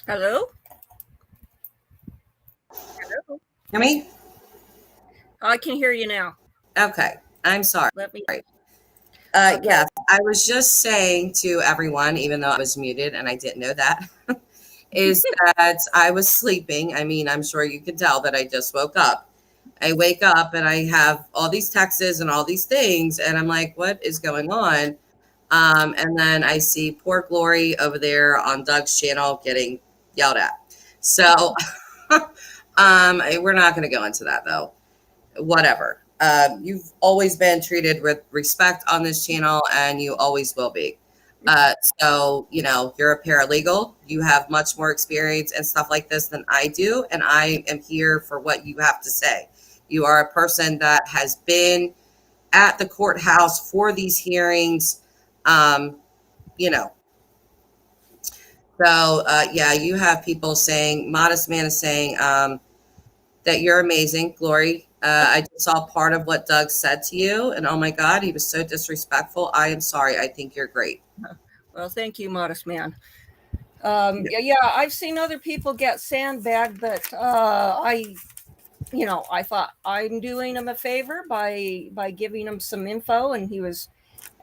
Hello? Hello? Hear me? I can hear you now. Okay. I'm sorry. Let me. Yes, Okay. I was just saying to everyone, even though I was muted and I didn't know that, is that I was sleeping. I mean, I'm sure you could tell that I just woke up. I wake up and I have all these texts and all these things, and I'm like, what is going on? And then I see poor Glory over there on Doug's channel getting yelled at. So we're not going to go into that though. Whatever. You've always been treated with respect on this channel, and you always will be. So, you're a paralegal. You have much more experience and stuff like this than I do, and I am here for what you have to say. You are a person that has been at the courthouse for these hearings. Um, you know, yeah, you have people saying, Modest Man is saying, that you're amazing, Glory. I just saw part of what Doug said to you, and oh my God, he was so disrespectful. I am sorry. I think you're great. Well, thank you, modest man. Yeah. Yeah, I've seen other people get sandbagged, but I thought I'm doing him a favor by giving him some info, and he was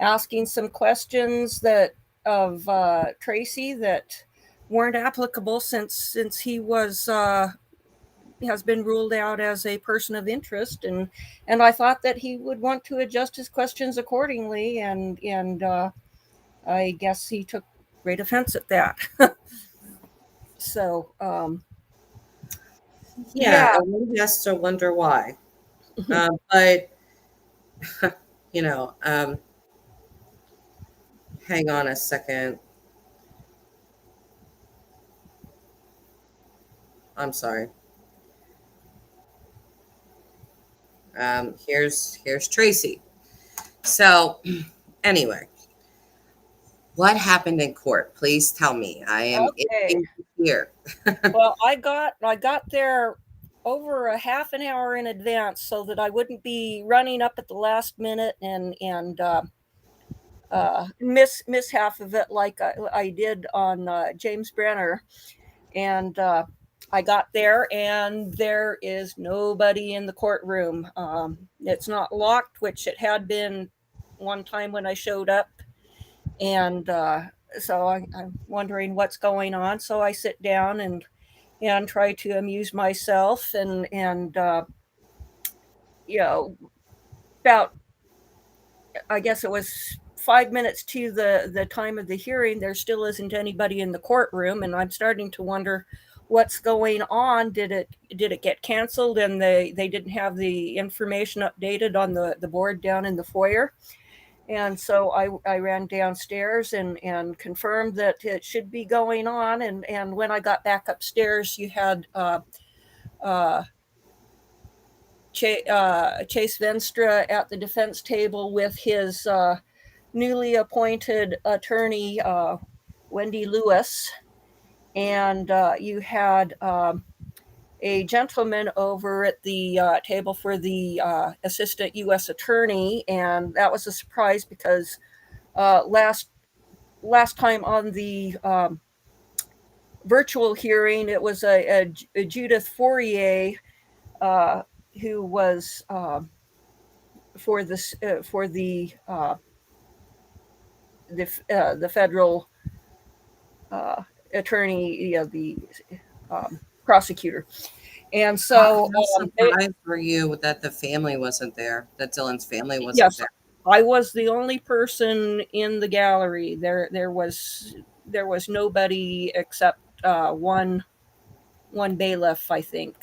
asking some questions that of Tracy that weren't applicable since he was has been ruled out as a person of interest, and I thought that he would want to adjust his questions accordingly, and I guess he took great offense at that. So Yeah, yeah. and one has to wonder why. But, you know, um, hang on a second. I'm sorry. Here's Tracy. So, anyway, what happened in court? Please tell me. I am Okay. itching to hear. Well, I got there over a half an hour in advance so that I wouldn't be running up at the last minute and miss half of it like I did on James Brenner. And I got there, and there is nobody in the courtroom. It's not locked, which it had been one time when I showed up, and I'm wondering what's going on. So I sit down and try to amuse myself, and you know about, I guess it was 5 minutes to the time of the hearing, there still isn't anybody in the courtroom, and I'm starting to wonder what's going on. Did it get canceled, and they didn't have the information updated on the board down in the foyer? And so I ran downstairs and confirmed that it should be going on. And when I got back upstairs, you had uh, Chase Venstra at the defense table with his newly appointed attorney, Wendy Lewis. And you had a gentleman over at the table for the assistant U.S. attorney. And that was a surprise because last time on the virtual hearing, it was a Judith Fourier uh, who was for the federal attorney, the prosecutor. And so, How surprised were you that the family wasn't there, that Dylan's family wasn't yes, there? I was the only person in the gallery. There was nobody except one bailiff, I think,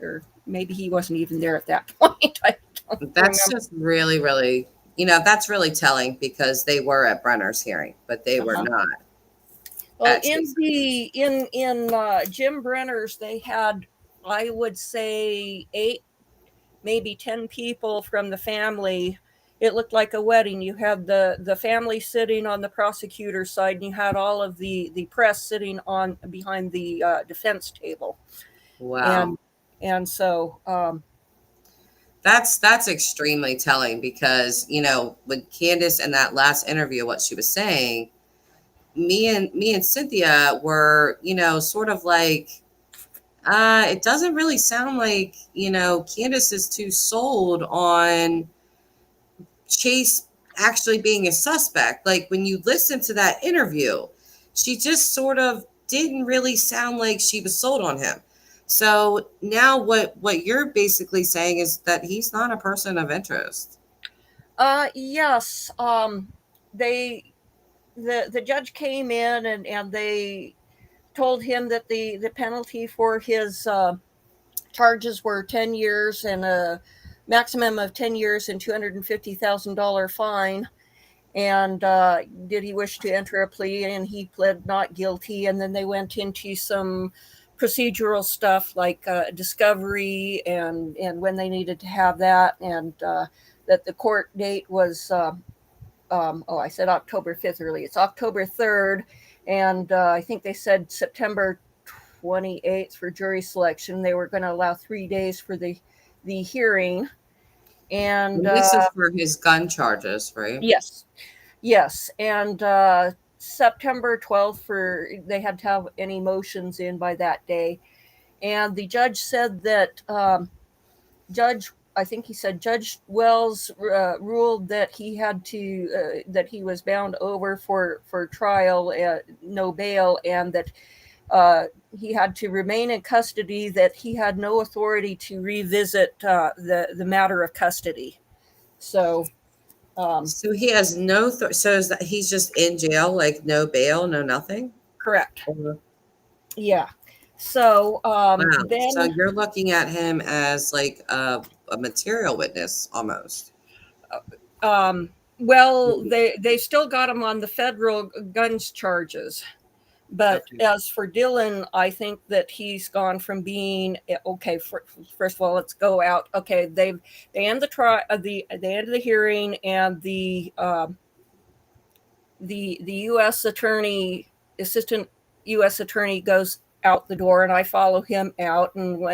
or maybe he wasn't even there at that point. I don't That's remember. just really, really, that's really telling because they were at Brenner's hearing, but they were Uh-huh. not Well, at in Chase's. the in Jim Brenner's, they had, I would say, 8, maybe 10 people from the family. It looked like a wedding. You had the family sitting on the prosecutor's side, and you had all of the press sitting on behind the defense table. Wow. And so That's extremely telling because, with Candace in that last interview, what she was saying, me and Cynthia were, sort of like, it doesn't really sound like, Candace is too sold on Chase actually being a suspect. Like when you listen to that interview, she just sort of didn't really sound like she was sold on him. So now what you're basically saying is that he's not a person of interest. Yes. They the judge came in and they told him that the penalty for his charges were 10 years and a maximum of 10 years and $250,000 fine. And did he wish to enter a plea? And he pled not guilty. And then they went into some procedural stuff like discovery and when they needed to have that, and that the court date was I said October 5th early. It's October 3rd, and I think they said September 28th for jury selection. They were going to allow 3 days for the hearing, and And this is for his gun charges, right? yes, yes, and September 12th for they had to have any motions in by that day, and the judge said that Judge, I think he said Judge Wells ruled that he had to that he was bound over for trial, no bail, and that he had to remain in custody. That he had no authority to revisit the matter of custody. So So he has no so is that he's just in jail, like no bail, no nothing? correct, Or- yeah. So Wow. So then you're looking at him as like a material witness almost. um, well, they still got him on the federal guns charges. But Okay. as for Dylan, I think that he's gone from being okay. First of all, let's go out. Okay, they end the trial, they end the hearing, and the U.S. attorney, assistant U.S. attorney, goes out the door, and I follow him out, and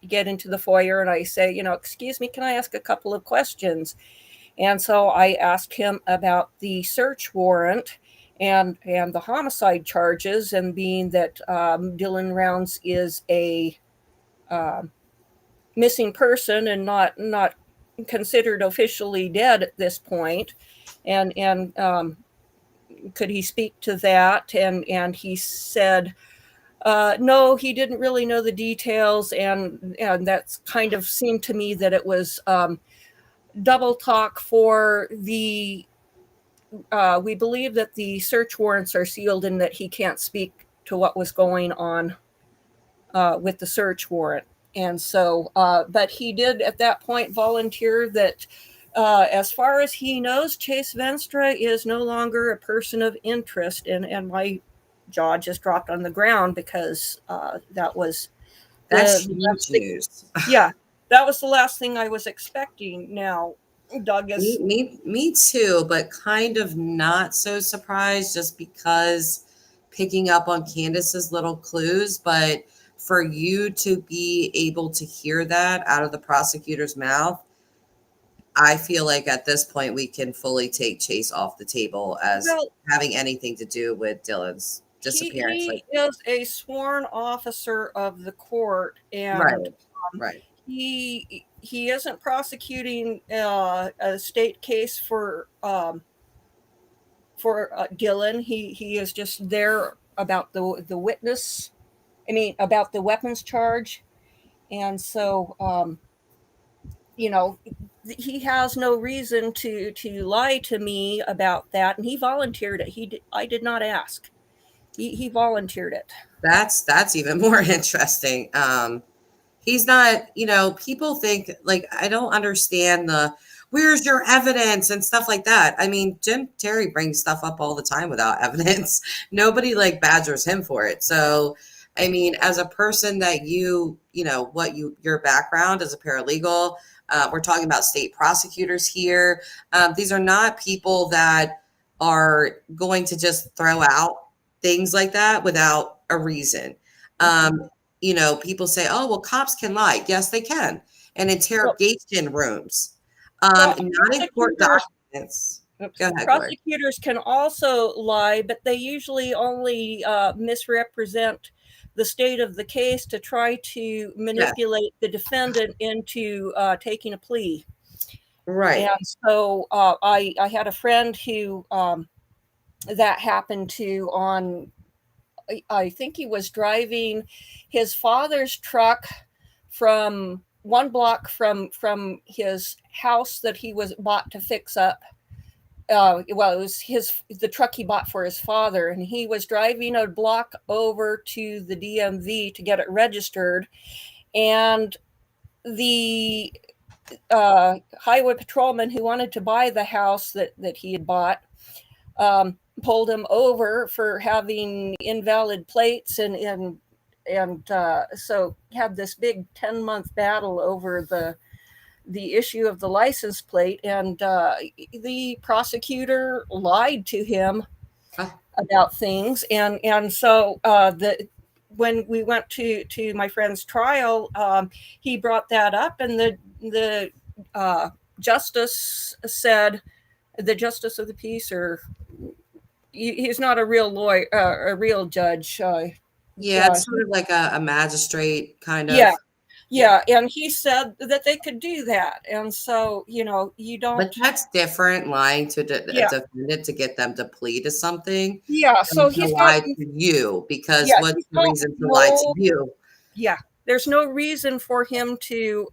get into the foyer, and I say, excuse me, can I ask a couple of questions? And so I asked him about the search warrant and the homicide charges, and being that Dylan Rounds is a uh, missing person and not considered officially dead at this point, and could he speak to that? And he said. No, he didn't really know the details, and that's kind of seemed to me that it was double talk for the we believe that the search warrants are sealed and that he can't speak to what was going on with the search warrant. And so, but he did at that point volunteer that, as far as he knows, Chase Venstra is no longer a person of interest. And my jaw just dropped on the ground because that was That's the huge last thing. news. Yeah, that was the last thing I was expecting. Now, Doug is Me too, but kind of not so surprised just because picking up on Candace's little clues. But for you to be able to hear that out of the prosecutor's mouth, I feel like at this point we can fully take Chase off the table as well. having anything to do with Dylan's disappearance. Like, He is a sworn officer of the court, and right, right. he isn't prosecuting a state case for Dylan. He is just there about the witness. I mean, about the weapons charge, and so you know he has no reason to lie to me about that, and he volunteered it. I did not ask. He volunteered it. That's even more interesting. He's not, people think like I don't understand the where's your evidence and stuff like that. I mean, Jim Terry brings stuff up all the time without evidence. Nobody like badgers him for it. So, I mean, as a person that your background as a paralegal, we're talking about state prosecutors here. These are not people that are going to just throw out things like that without a reason. People say, oh, well, cops can lie. Yes, they can. And Well, interrogation rooms, well, not in court prosecutors documents. Oops. Go ahead, Glory. Prosecutors can also lie, but they usually only misrepresent the state of the case to try to Yeah, manipulate the defendant into taking a plea. right. And so I had a friend who that happened to on, I think he was driving his father's truck from one block from his house that he was bought to fix up. Well, it was the truck he bought for his father, and he was driving a block over to the DMV to get it registered, and the highway patrolman who wanted to buy the house that he had bought pulled him over for having invalid plates, and so had this big 10-month battle over the issue of the license plate, and the prosecutor lied to him Ah, about things, and so the when we went to my friend's trial, he brought that up, and the justice said, the justice of the peace, or he's not a real lawyer, a real judge. yeah, it's sort of like a magistrate kind Yeah, of. Yeah. yeah, and he said that they could do that, and so you But don't. that's different, lying to a Yeah, defendant to get them to plead to something yeah. than So to he's got. lie to you, because Yeah, what's he's the got reason to lie to no. you? Yeah, there's no reason for him to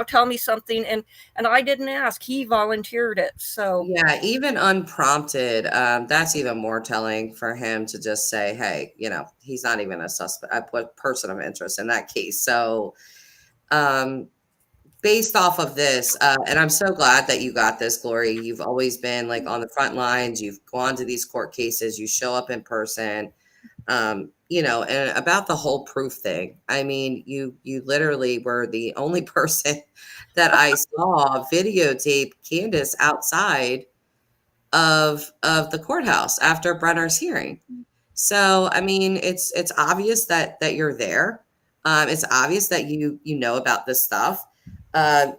tell me something, and I didn't ask. He volunteered it. So Yeah, even unprompted, that's even more telling for him to just say, "Hey, he's not even a suspect, a person of interest in that case." So, um, based off of this, and I'm so glad that you got this, Glory. You've always been like on the front lines. You've gone to these court cases. You show up in person. And about the whole proof thing. I mean, you literally were the only person that I saw videotape Candace outside of the courthouse after Brenner's hearing. So, I mean, it's obvious that you're there. It's obvious that you know about this stuff. I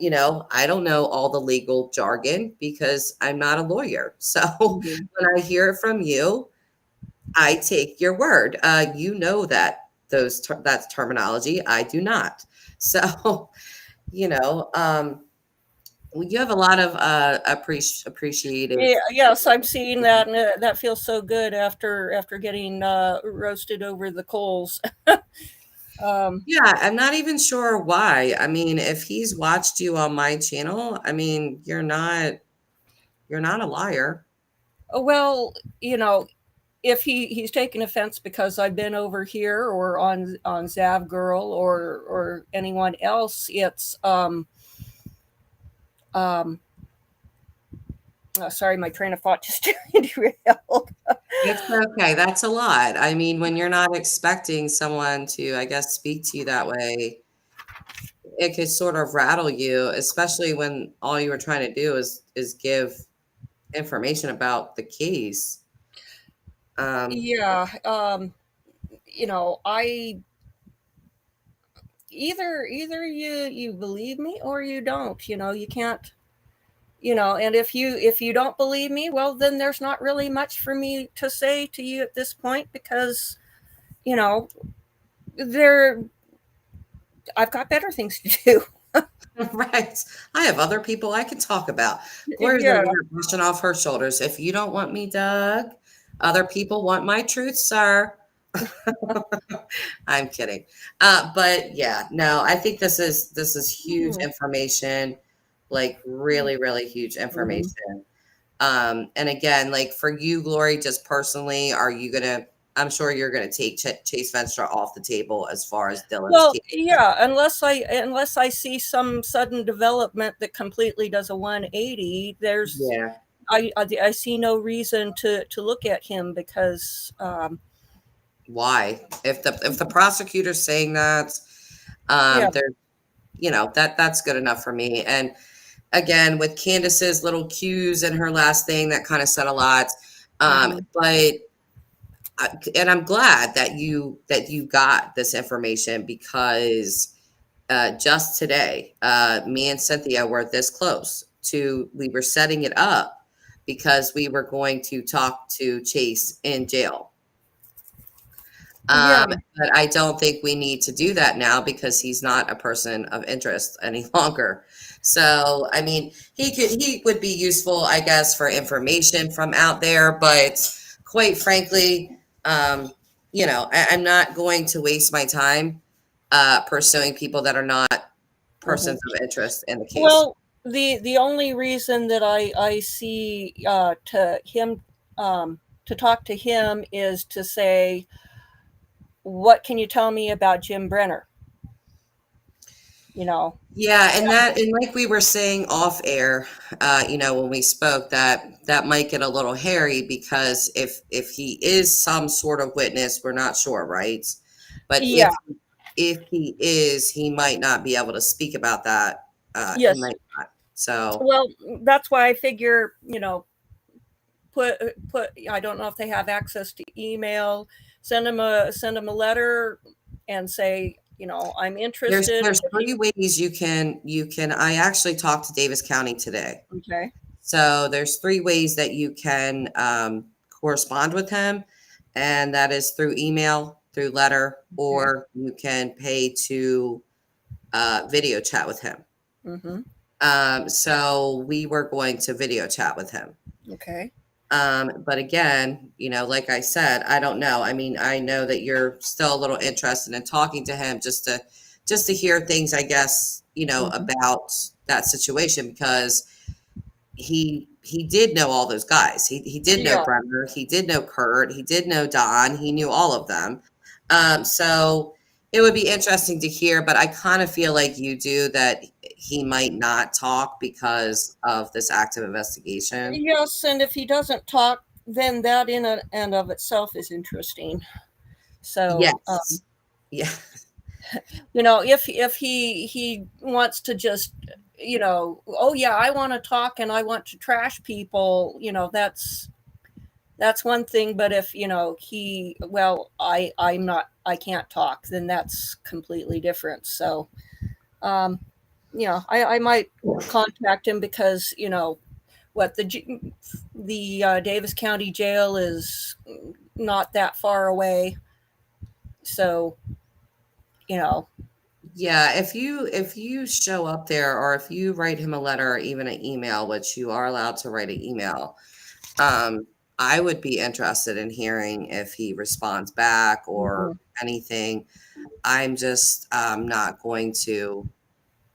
don't know all the legal jargon because I'm not a lawyer. So mhm. when I hear it from you, I take your word. You know that's terminology. I do not. So, you know, um, you have a lot of appreciative. Yeah, yes, I'm seeing that, and that feels so good after getting roasted over the coals. um, Yeah, I'm not even sure why. I mean, if he's watched you on my channel, I mean, you're not a liar. well, if he's taken offense because I've been over here or on Zav Girl or anyone else, it's um sorry, my train of thought just derailed. It's okay. That's a lot. I mean, when you're not expecting someone to, I guess, speak to you that way, it could sort of rattle you, especially when all you were trying to do is give information about the case. Um, Yeah, I either you believe me or you don't. You can't. And if you don't believe me, well, then there's not really much for me to say to you at this point, because you know there I've got better things to do. right. I have other people I can talk about. Gloria's Yeah. over here brushing off her shoulders. If you don't want me, Doug, other people want my truth, sir. I'm kidding. But yeah, no, I think this is huge Mhm. information, like really, really huge Mhm. information. And again, like for you, Glory, just personally, are you gonna? I'm sure you're gonna take Chase Venstra off the table as far as Dylan's Well, case. yeah, unless I see some sudden development that completely does a 180, Yeah. I see no reason to look at him, because Why? If the prosecutor's saying that, yeah. there, that's good enough for me. And again, with Candace's little cues and her last thing, that kind of said a lot. Mhm. But and I'm glad that you got this information, because just today, me and Cynthia were this close to, we were setting it up because we were going to talk to Chase in jail. Yeah. But I don't think we need to do that now because he's not a person of interest any longer. So, I mean, he would be useful, I guess, for information from out there, but quite frankly, I'm not going to waste my time pursuing people that are not Mhm. persons of interest in the case. Well, the only reason that I see to him to talk to him is to say, what can you tell me about Jim Brenner? You know. Yeah, and like we were saying off air, when we spoke, that might get a little hairy because if he is some sort of witness, we're not sure, right? But Yeah. if he is, he might not be able to speak about that. He Yes. might not. So Well, that's why I figure, put I don't know if they have access to email. Send him a letter and say, I'm interested. there's If three he, ways you can. I actually talked to Davis County today. okay. So there's three ways that you can correspond with him, and that is through email, through letter, Okay. or you can pay to video chat with him. Mm-hmm. So we were going to video chat with him. Okay. But again, like I said, I don't know. I mean, I know that you're still a little interested in talking to him just to hear things, I guess, Mm-hmm. about that situation because he did know all those guys. He did know Yeah. Brenner. He did know Kurt. He did know Don. He knew all of them. So it would be interesting to hear, but I kind of feel like you do that he might not talk because of this active investigation. Yes, and if he doesn't talk, then that in and of itself is interesting. So, Yes. Yeah. if he wants to just, oh yeah, I want to talk and I want to trash people, that's one thing. But if I can't talk, then that's completely different. So, um, I might contact him because what the Davis County Jail is not that far away. So, you know, Yeah, if you show up there or if you write him a letter or even an email, which you are allowed to write an email, um, I would be interested in hearing if he responds back or mhm, anything. I'm just not going to,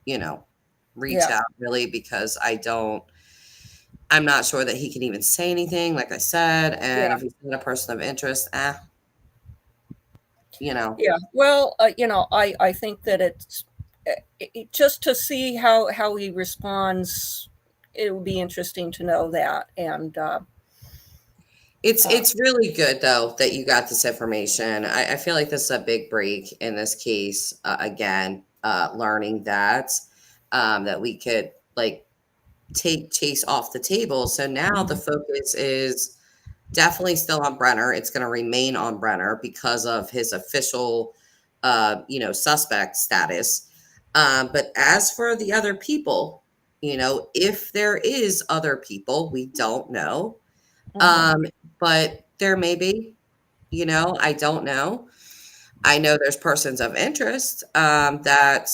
you know, reach yeah, out really because I'm not sure that he can even say anything, like I said. And yeah, if he's not a person of interest, you know. yeah. Well, I think that just to see how he responds. It would be interesting to know that, and It's uh, it's really good though that you got this information. I feel like this is a big break in this case. Again, learning that we could like take Chase off the table. So now the mhm, focus is definitely still on Brenner. It's going to remain on Brenner because of his official, suspect status. But as for the other people, if there is other people, we don't know. mhm, Um, but there may be, I don't know. I know there's persons of interest that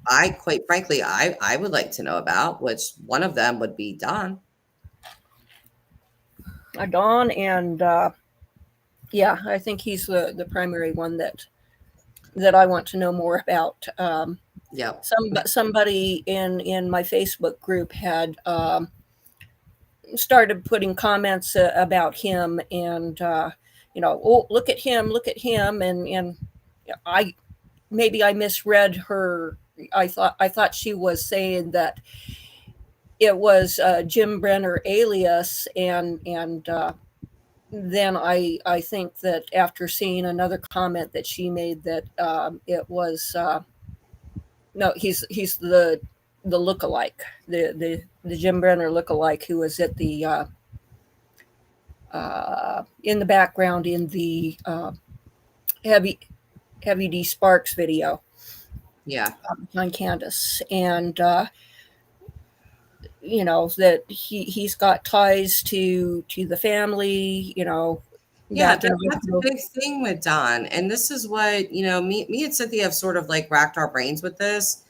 I, quite frankly, I would like to know about, which one of them would be Don. Dawn, and yeah, I think he's the primary one that I want to know more about. Yep. Somebody in my Facebook group had started putting comments about him, and oh, look at him, and I maybe I misread her. I thought she was saying that it was Jim Brenner alias, and then I think that after seeing another comment that she made that it was no, he's the lookalike, the Jim Brenner lookalike who was at the in the background in the heavy heavy D Sparks video. Yeah. on Candace, and that he's got ties to the family, Yeah, back in that's a big thing with Don. And this is what, me and Cynthia have sort of like racked our brains with this.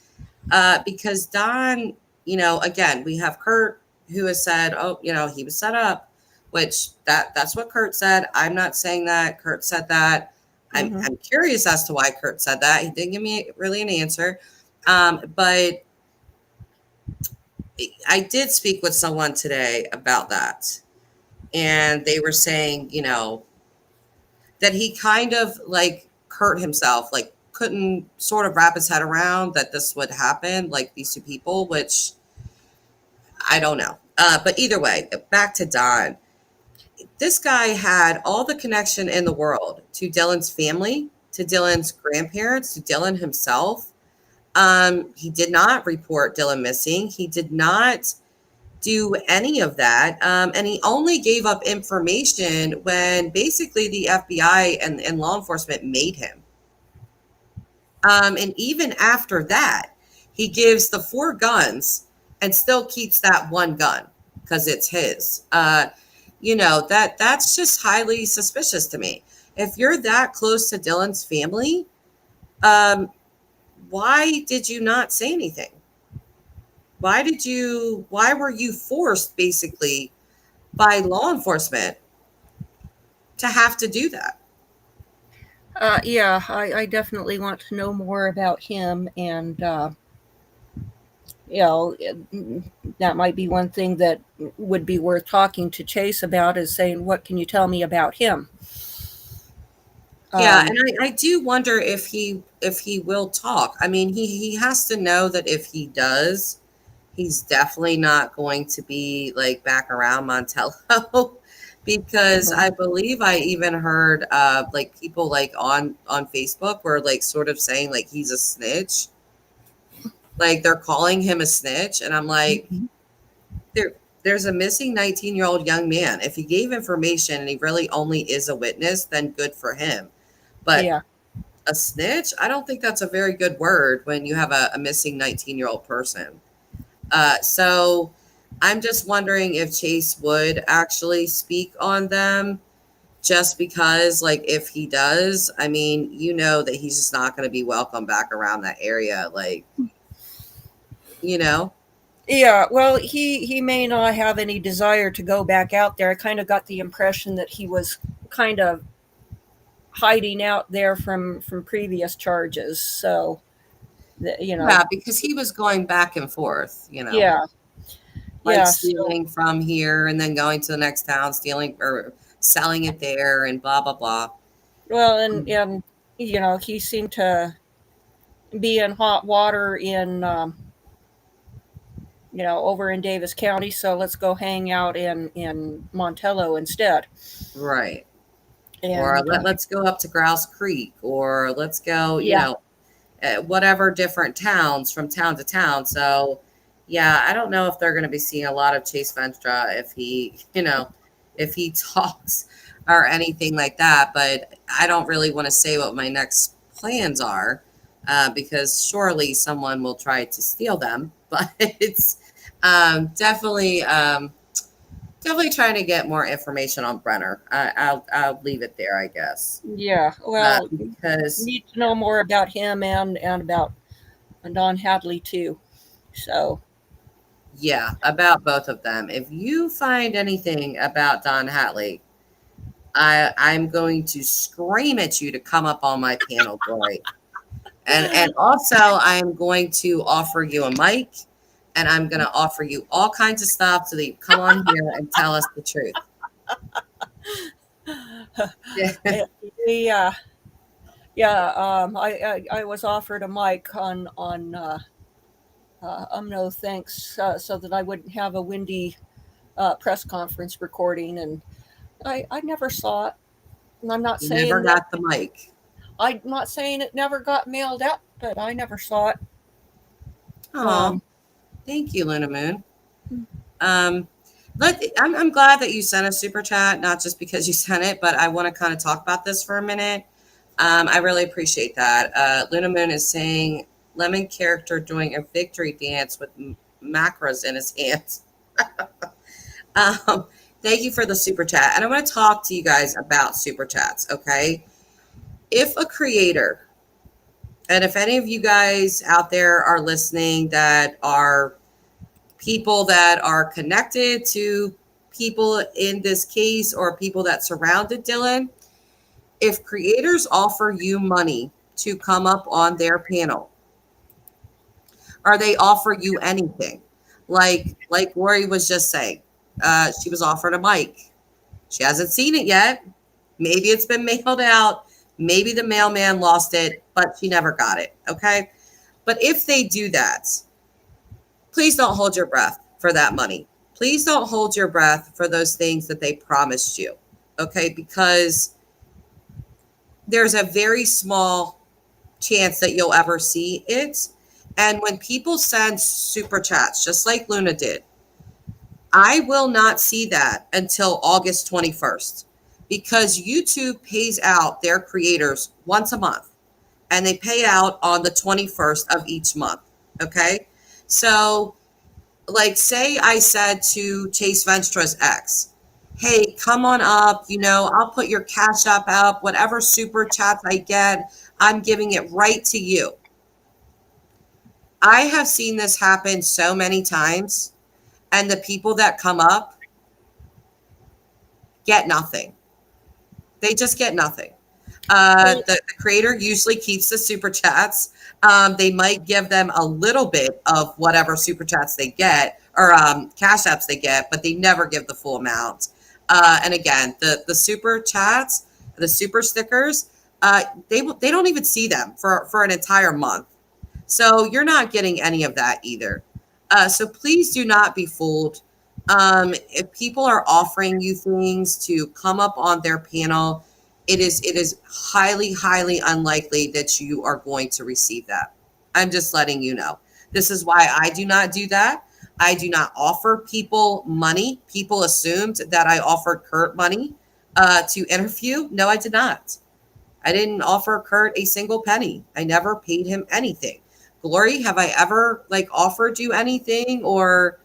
Because Don, again, we have Kurt who has said, oh, he was set up, which that's what Kurt said. I'm not saying that. Kurt said that. Mhm. I'm curious as to why Kurt said that. He didn't give me really an answer. But I did speak with someone today about that. And they were saying, that he kind of like Kurt himself, like couldn't sort of wrap his head around that this would happen, like these two people, which I don't know. But either way, back to Don. This guy had all the connection in the world to Dylan's family, to Dylan's grandparents, to Dylan himself. He did not report Dylan missing. He did not do any of that. And he only gave up information when basically the FBI and law enforcement made him. And even after that, he gives the 4 guns and still keeps that one gun because it's his. That's just highly suspicious to me. If you're that close to Dylan's family, um, why did you not say anything? Why were you forced basically by law enforcement to have to do that? Yeah, I definitely want to know more about him, and you know, that might be one thing that would be worth talking to Chase about, is saying, what can you tell me about him? Yeah, Um, and I do wonder if he will talk. I mean, he has to know that if he does, he's definitely not going to be like back around Montello because I believe I even heard like people like on Facebook were like sort of saying like he's a snitch. Like they're calling him a snitch, and I'm like, there's a missing 19-year-old young man. If he gave information and he really only is a witness, then good for him. But yeah, a snitch, I don't think that's a very good word when you have a missing 19-year-old person. So I'm just wondering if Chase would actually speak on them, just because, like, if he does, I mean, that he's just not going to be welcome back around that area. Like, you know, yeah. Well, he may not have any desire to go back out there. I kind of got the impression that he was kind of hiding out there from previous charges. So, yeah, because he was going back and forth, yeah, like yeah. So, stealing from here and then going to the next town, stealing or selling it there and blah, blah, blah. well, and he seemed to be in hot water in over in Davis County. So let's go hang out in Montello instead. Right. Or And let's go up to Grouse Creek, or let's go, yeah, whatever different towns from town to town. So, yeah, I don't know if they're going to be seeing a lot of Chase Venstra if he talks or anything like that. But I don't really want to say what my next plans are because surely someone will try to steal them. But it's definitely. Definitely trying to get more information on Brenner. I'll leave it there, I guess, yeah. Well, because need to know more about him and about Don Hadley too. So yeah, about both of them. If you find anything about Don Hatley, I'm going to scream at you to come up on my panel, Joy. And also I'm going to offer you a mic, and I'm going to offer you all kinds of stuff so that you come on here and tell us the truth. Yeah. yeah, yeah. I was offered a mic on no thanks, so that I wouldn't have a windy press conference recording, and I never saw it. And You never got the mic. I'm not saying it never got mailed out, but I never saw it. Oh, Um, thank you, Luna Moon. Um, I'm glad that you sent a super chat, not just because you sent it, but I want to kind of talk about this for a minute. I really appreciate that. Luna Moon is saying lemon character doing a victory dance with macros in his hands. Um, Thank you for the super chat. And I want to talk to you guys about super chats, okay? If a creator, and if any of you guys out there are listening that are people that are connected to people in this case or people that surrounded Dylan, if creators offer you money to come up on their panel, or they offer you anything, like Lori was just saying, she was offered a mic. She hasn't seen it yet. Maybe it's been mailed out. Maybe the mailman lost it, but she never got it. Okay. But if they do that, please don't hold your breath for that money. Please don't hold your breath for those things that they promised you. Okay. Because there's a very small chance that you'll ever see it. And when people send super chats, just like Luna did, I will not see that until August 21st because YouTube pays out their creators once a month and they pay out on the 21st of each month. Okay. So, like, say I said to Chase Venstra's ex, hey, come on up, I'll put your Cash App up, whatever super chats I get, I'm giving it right to you. I have seen this happen so many times, and the people that come up get nothing. They just get nothing. The creator usually keeps the super chats. They might give them a little bit of whatever super chats they get or cash apps they get, but they never give the full amount. And again, the super chats, the super stickers, they don't even see them for an entire month. So you're not getting any of that either. So please do not be fooled. If people are offering you things to come up on their panel, it is highly, highly unlikely that you are going to receive that. I'm just letting you know. This is why I do not do that. I do not offer people money. People assumed that I offered Kurt money to interview. No, I did not. I didn't offer Kurt a single penny. I never paid him anything. Glory, have I ever offered you anything or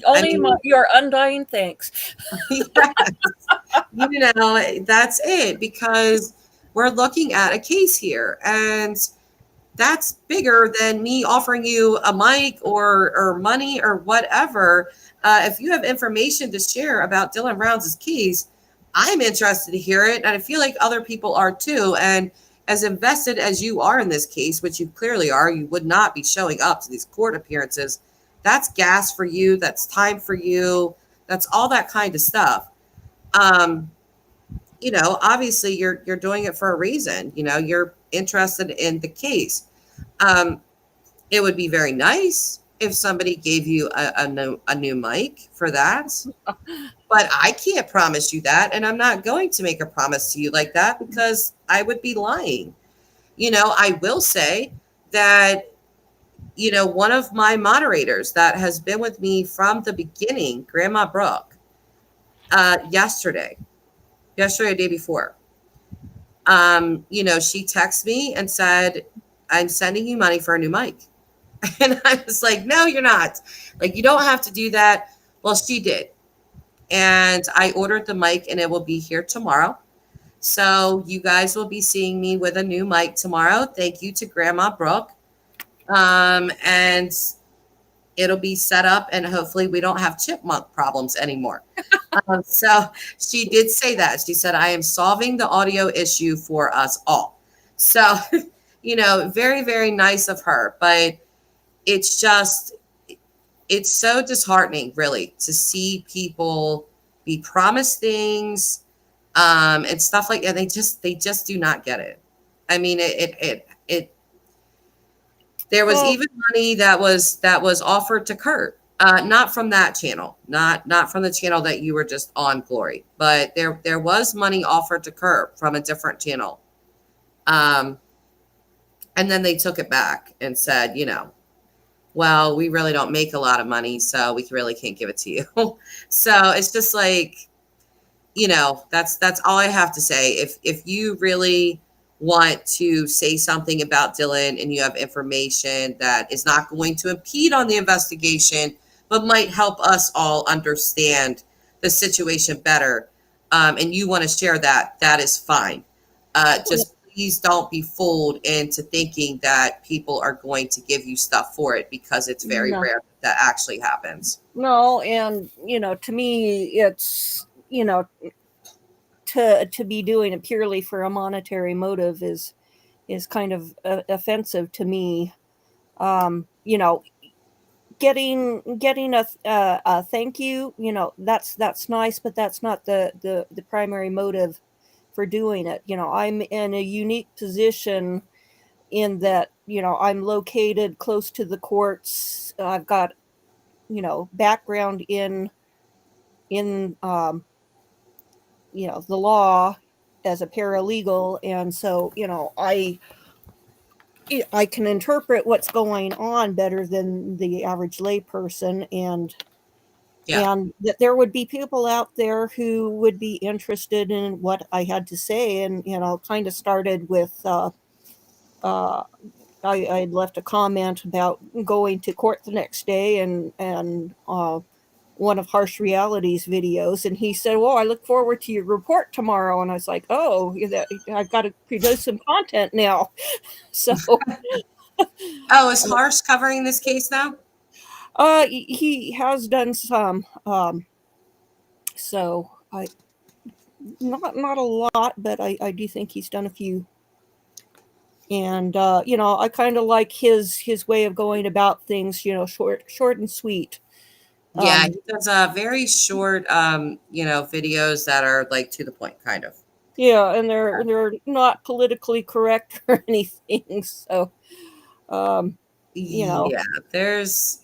only your undying thanks. Yes. That's it, because we're looking at a case here and that's bigger than me offering you a mic or money or whatever. If you have information to share about Dylan Rounds' case, I'm interested to hear it. And I feel like other people are too. And as invested as you are in this case, which you clearly are, you would not be showing up to these court appearances. That's gas for you. That's time for you. That's all that kind of stuff. Obviously you're doing it for a reason. You're interested in the case. It would be very nice if somebody gave you a new mic for that, but I can't promise you that. And I'm not going to make a promise to you like that because I would be lying. I will say that, one of my moderators that has been with me from the beginning, Grandma Brooke, yesterday, or day before, she texted me and said, I'm sending you money for a new mic. And I was like, no, you're not. You don't have to do that. Well, she did. And I ordered the mic and it will be here tomorrow. So you guys will be seeing me with a new mic tomorrow. Thank you to Grandma Brooke. And it'll be set up and hopefully we don't have chipmunk problems anymore. So she did say that. She said, I am solving the audio issue for us all. So, very, very nice of her. But it's so disheartening, really, to see people be promised things and stuff like that. They just do not get it. I mean, there was even money that was offered to Kurt, not from that channel, not from the channel that you were just on, Glory, but there was money offered to Kurt from a different channel. And then they took it back and said, well, we really don't make a lot of money, so we really can't give it to you. So it's just that's all I have to say. If you really want to say something about Dylan and you have information that is not going to impede on the investigation, but might help us all understand the situation better, and you want to share that, that is fine. Just please don't be fooled into thinking that people are going to give you stuff for it, because it's very No, rare that actually happens. no, and to me, it's to be doing it purely for a monetary motive is kind of offensive to me. You know, getting a thank you, that's nice, but that's not the primary motive for doing it. I'm in a unique position in that I'm located close to the courts. I've got background in the law as a paralegal, and so I can interpret what's going on better than the average layperson, Yeah. and that there would be people out there who would be interested in what I had to say. And kind of started with uh, I'd left a comment about going to court the next day, and one of Harsh Reality's videos, and he said, "Well, I look forward to your report tomorrow." And I was like, "Oh, I've got to produce some content now." So, Oh, is Harsh covering this case now? he has done some. So I not a lot, but I do think he's done a few. And I kind of like his way of going about things. Short and sweet. Yeah, Um, he does very short, videos that are like to the point, kind of. yeah, and they're not politically correct or anything. So, um, you know, Yeah, there's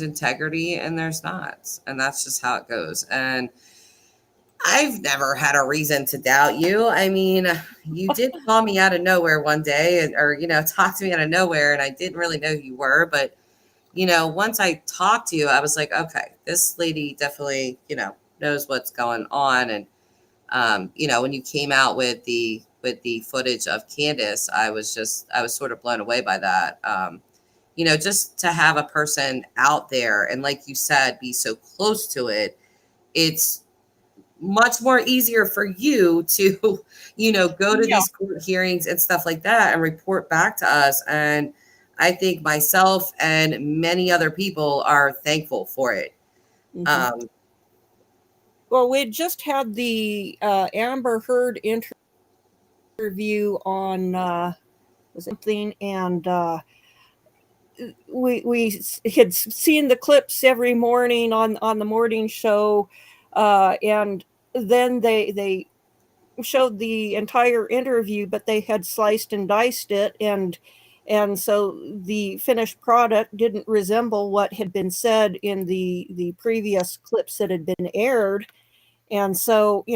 integrity and there's not, and that's just how it goes. And I've never had a reason to doubt you. I mean, you did call me out of nowhere one day, or talk to me out of nowhere, and I didn't really know who you were, but once I talked to you, I was like, okay, this lady definitely, knows what's going on. And when you came out with the footage of Candace, I was sort of blown away by that. Just to have a person out there and, like you said, be so close to it, it's much more easier for you to, go to yeah. these court hearings and stuff like that and report back to us. And I think myself and many other people are thankful for it. Hmm. Um, Well, we just had the Amber Heard interview on was it something, and we had seen the clips every morning on the morning show, and then they showed the entire interview, but they had sliced and diced it, and so the finished product didn't resemble what had been said in the previous clips that had been aired. And so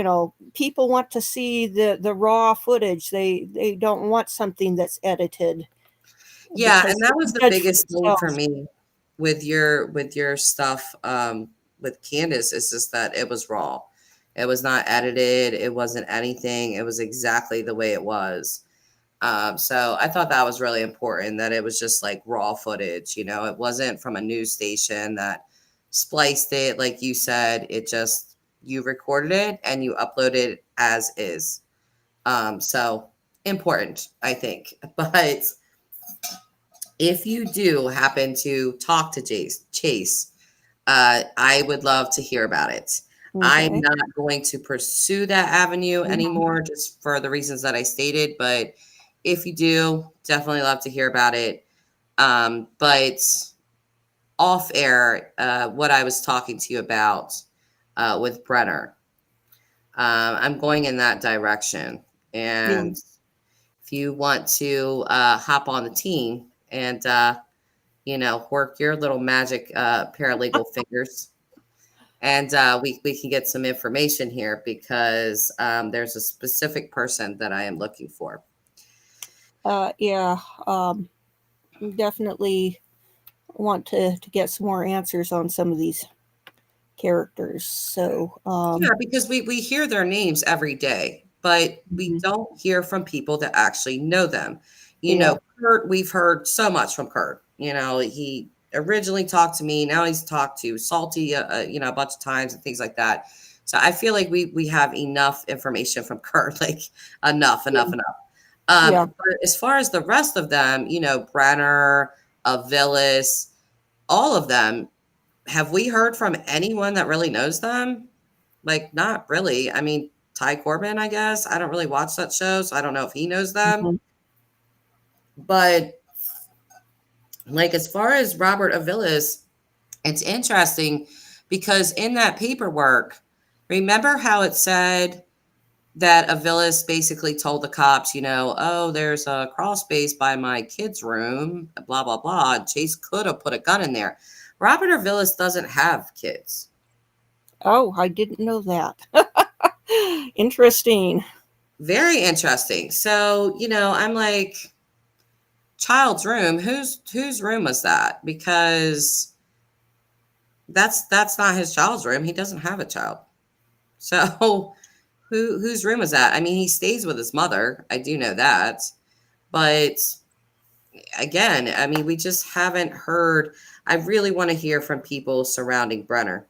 people want to see the raw footage. They don't want something that's edited, yeah, because and they that was can the judge for biggest thing for themselves. me with your stuff, with Candace, is just that it was raw. It was not edited. It wasn't anything. It was exactly the way it was. So I thought that was really important, that it was just like raw footage. It wasn't from a news station that spliced it, like you said. It just, you recorded it and you uploaded it as is. So important, I think. But if you do happen to talk to Chase, I would love to hear about it. I'm Okay. not going to pursue that avenue Mhm. anymore, just for the reasons that I stated. But if you do, definitely love to hear about it. But off air, what I was talking to you about, with Brenner, I'm going in that direction. Yeah. And if you want to hop on the team and work your little magic paralegal fingers, and we can get some information here, because there's a specific person that I am looking for. Yeah. Um, Definitely want to get some more answers on some of these characters. So, Yeah, because we hear their names every day. but we Mhm. don't hear from people that actually know them. You Yeah. know, Kurt, we've heard so much from Kurt. You know, he originally talked to me, now he's talked to Salty, a bunch of times and things like that. So I feel like we have enough information from Kurt, like enough, Yeah. enough. Yeah. But as far as the rest of them, Brenner, Villis, all of them, have we heard from anyone that really knows them? Like, not really. I mean, Ty Corbin, I guess. I don't really watch that show, so I don't know if he knows them. Mhm. But like, as far as Robert Aviles, it's interesting because in that paperwork, remember how it said that Aviles basically told the cops, oh, there's a crawl space by my kid's room, blah, blah, blah. Chase could have put a gun in there. Robert Aviles doesn't have kids. Oh, I didn't know that. Interesting. Very interesting. So, I'm like, child's room, whose room was that? Because that's not his child's room. He doesn't have a child. So, whose room was that? I mean, he stays with his mother. I do know that. But again, I mean, we just haven't heard. I really want to hear from people surrounding Brenner.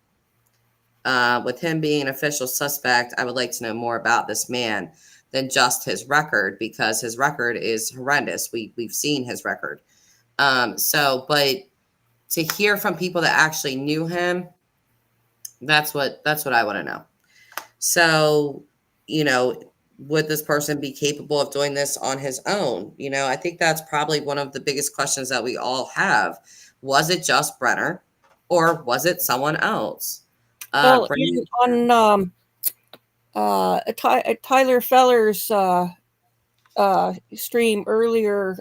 With him being an official suspect, I would like to know more about this man than just his record, because his record is horrendous. We've seen his record. But to hear from people that actually knew him, that's what I want to know. So, you know, would this person be capable of doing this on his own? I think that's probably one of the biggest questions that we all have. Was it just Brenner, or was it someone else? Well, Brenner, on Tyler Feller's stream earlier,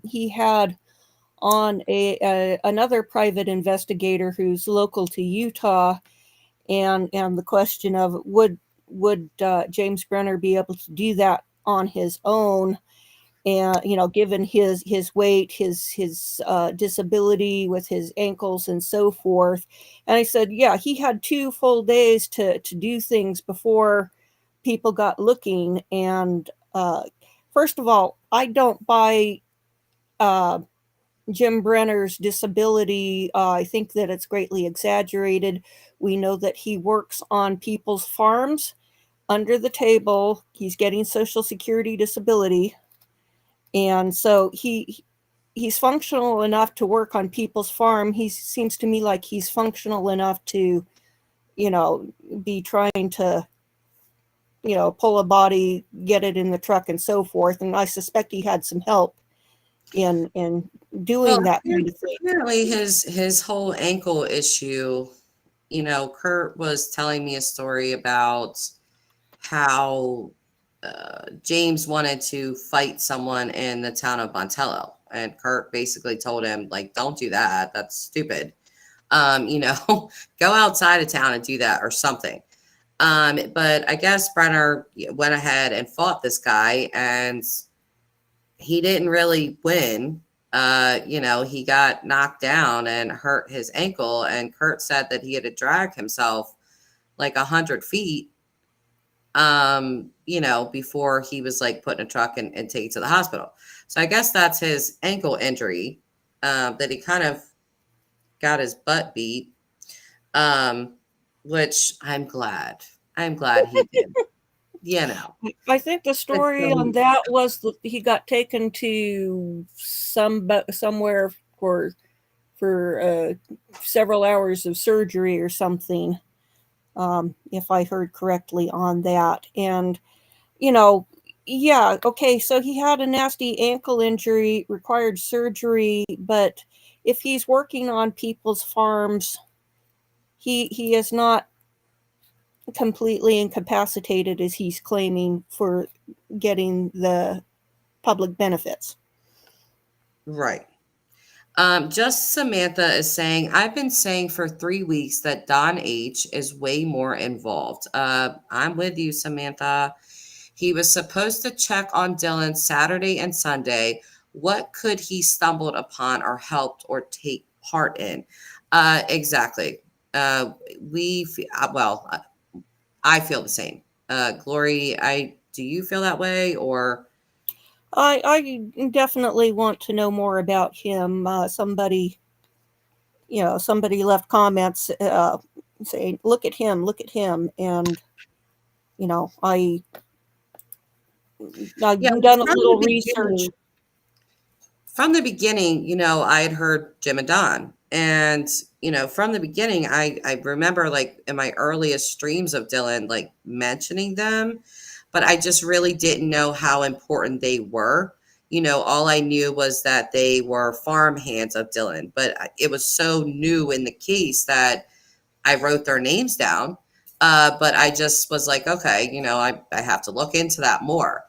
he had on a another private investigator who's local to Utah, and the question of would James Brenner be able to do that on his own, and given his weight, his disability with his ankles and so forth. And I said, yeah, he had 2 full days to do things before people got looking. And first of all, I don't buy uh, Jim Brenner's disability. I think that it's greatly exaggerated. We know that he works on people's farms under the table. He's getting Social Security disability, and so he's functional enough to work on people's farm. He seems to me like he's functional enough to, be trying to, pull a body, get it in the truck, and so forth. And I suspect he had some help in well, doing that kind of thing. apparently his whole ankle issue. Kurt was telling me a story about how James wanted to fight someone in the town of Montello, and Kurt basically told him, like, don't do that. That's stupid. Go outside of town and do that or something. But I guess Brenner went ahead and fought this guy, and he didn't really win. He got knocked down and hurt his ankle, and Kurt said that he had to drag himself like 100 feet, before he was like put in a truck and taken to the hospital. So I guess that's his ankle injury, that he kind of got his butt beat, um, which I'm glad. I'm glad he did. You know, I think the story on that was that he got taken to somewhere for several hours of surgery or something, if I heard correctly on that. And you know, yeah, okay, so he had a nasty ankle injury, required surgery, but if he's working on people's farms, he is not completely incapacitated as he's claiming for getting the public benefits. right. Just Samantha is saying, I've been saying for 3 weeks that Don H is way more involved. I'm with you, Samantha. He was supposed to check on Dylan Saturday and Sunday. What could he stumbled upon or helped or take part in? Exactly. We, well, I feel the same. Glory, I Do you feel that way, or? I definitely want to know more about him. Somebody left comments saying, look at him," and you know, I've Yeah, well, done a little research. from the beginning, I had heard Jim and Don. And, from the beginning, I remember like in my earliest streams of Dylan, like mentioning them, but I just really didn't know how important they were. All I knew was that they were farm hands of Dylan, but it was so new in the case that I wrote their names down. But I just was like, okay, I have to look into that more.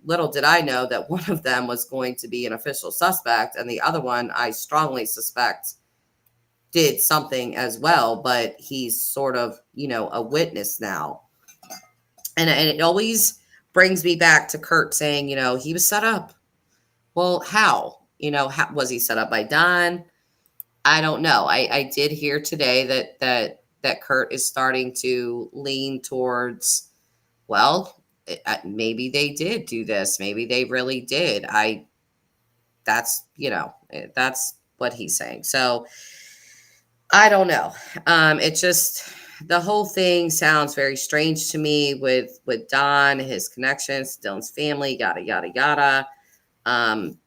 Little did I know that one of them was going to be an official suspect, and the other one I strongly suspect did something as well, but he's sort of, a witness now. And it always brings me back to Kurt saying, he was set up. Well, how? How was he set up by Don? I don't know. I did hear today that Kurt is starting to lean towards, well, maybe they did do this. Maybe they really did. That's what he's saying. So I don't know. It just, the whole thing sounds very strange to me with Don, his connections, Dylan's family, yada yada yada. Um,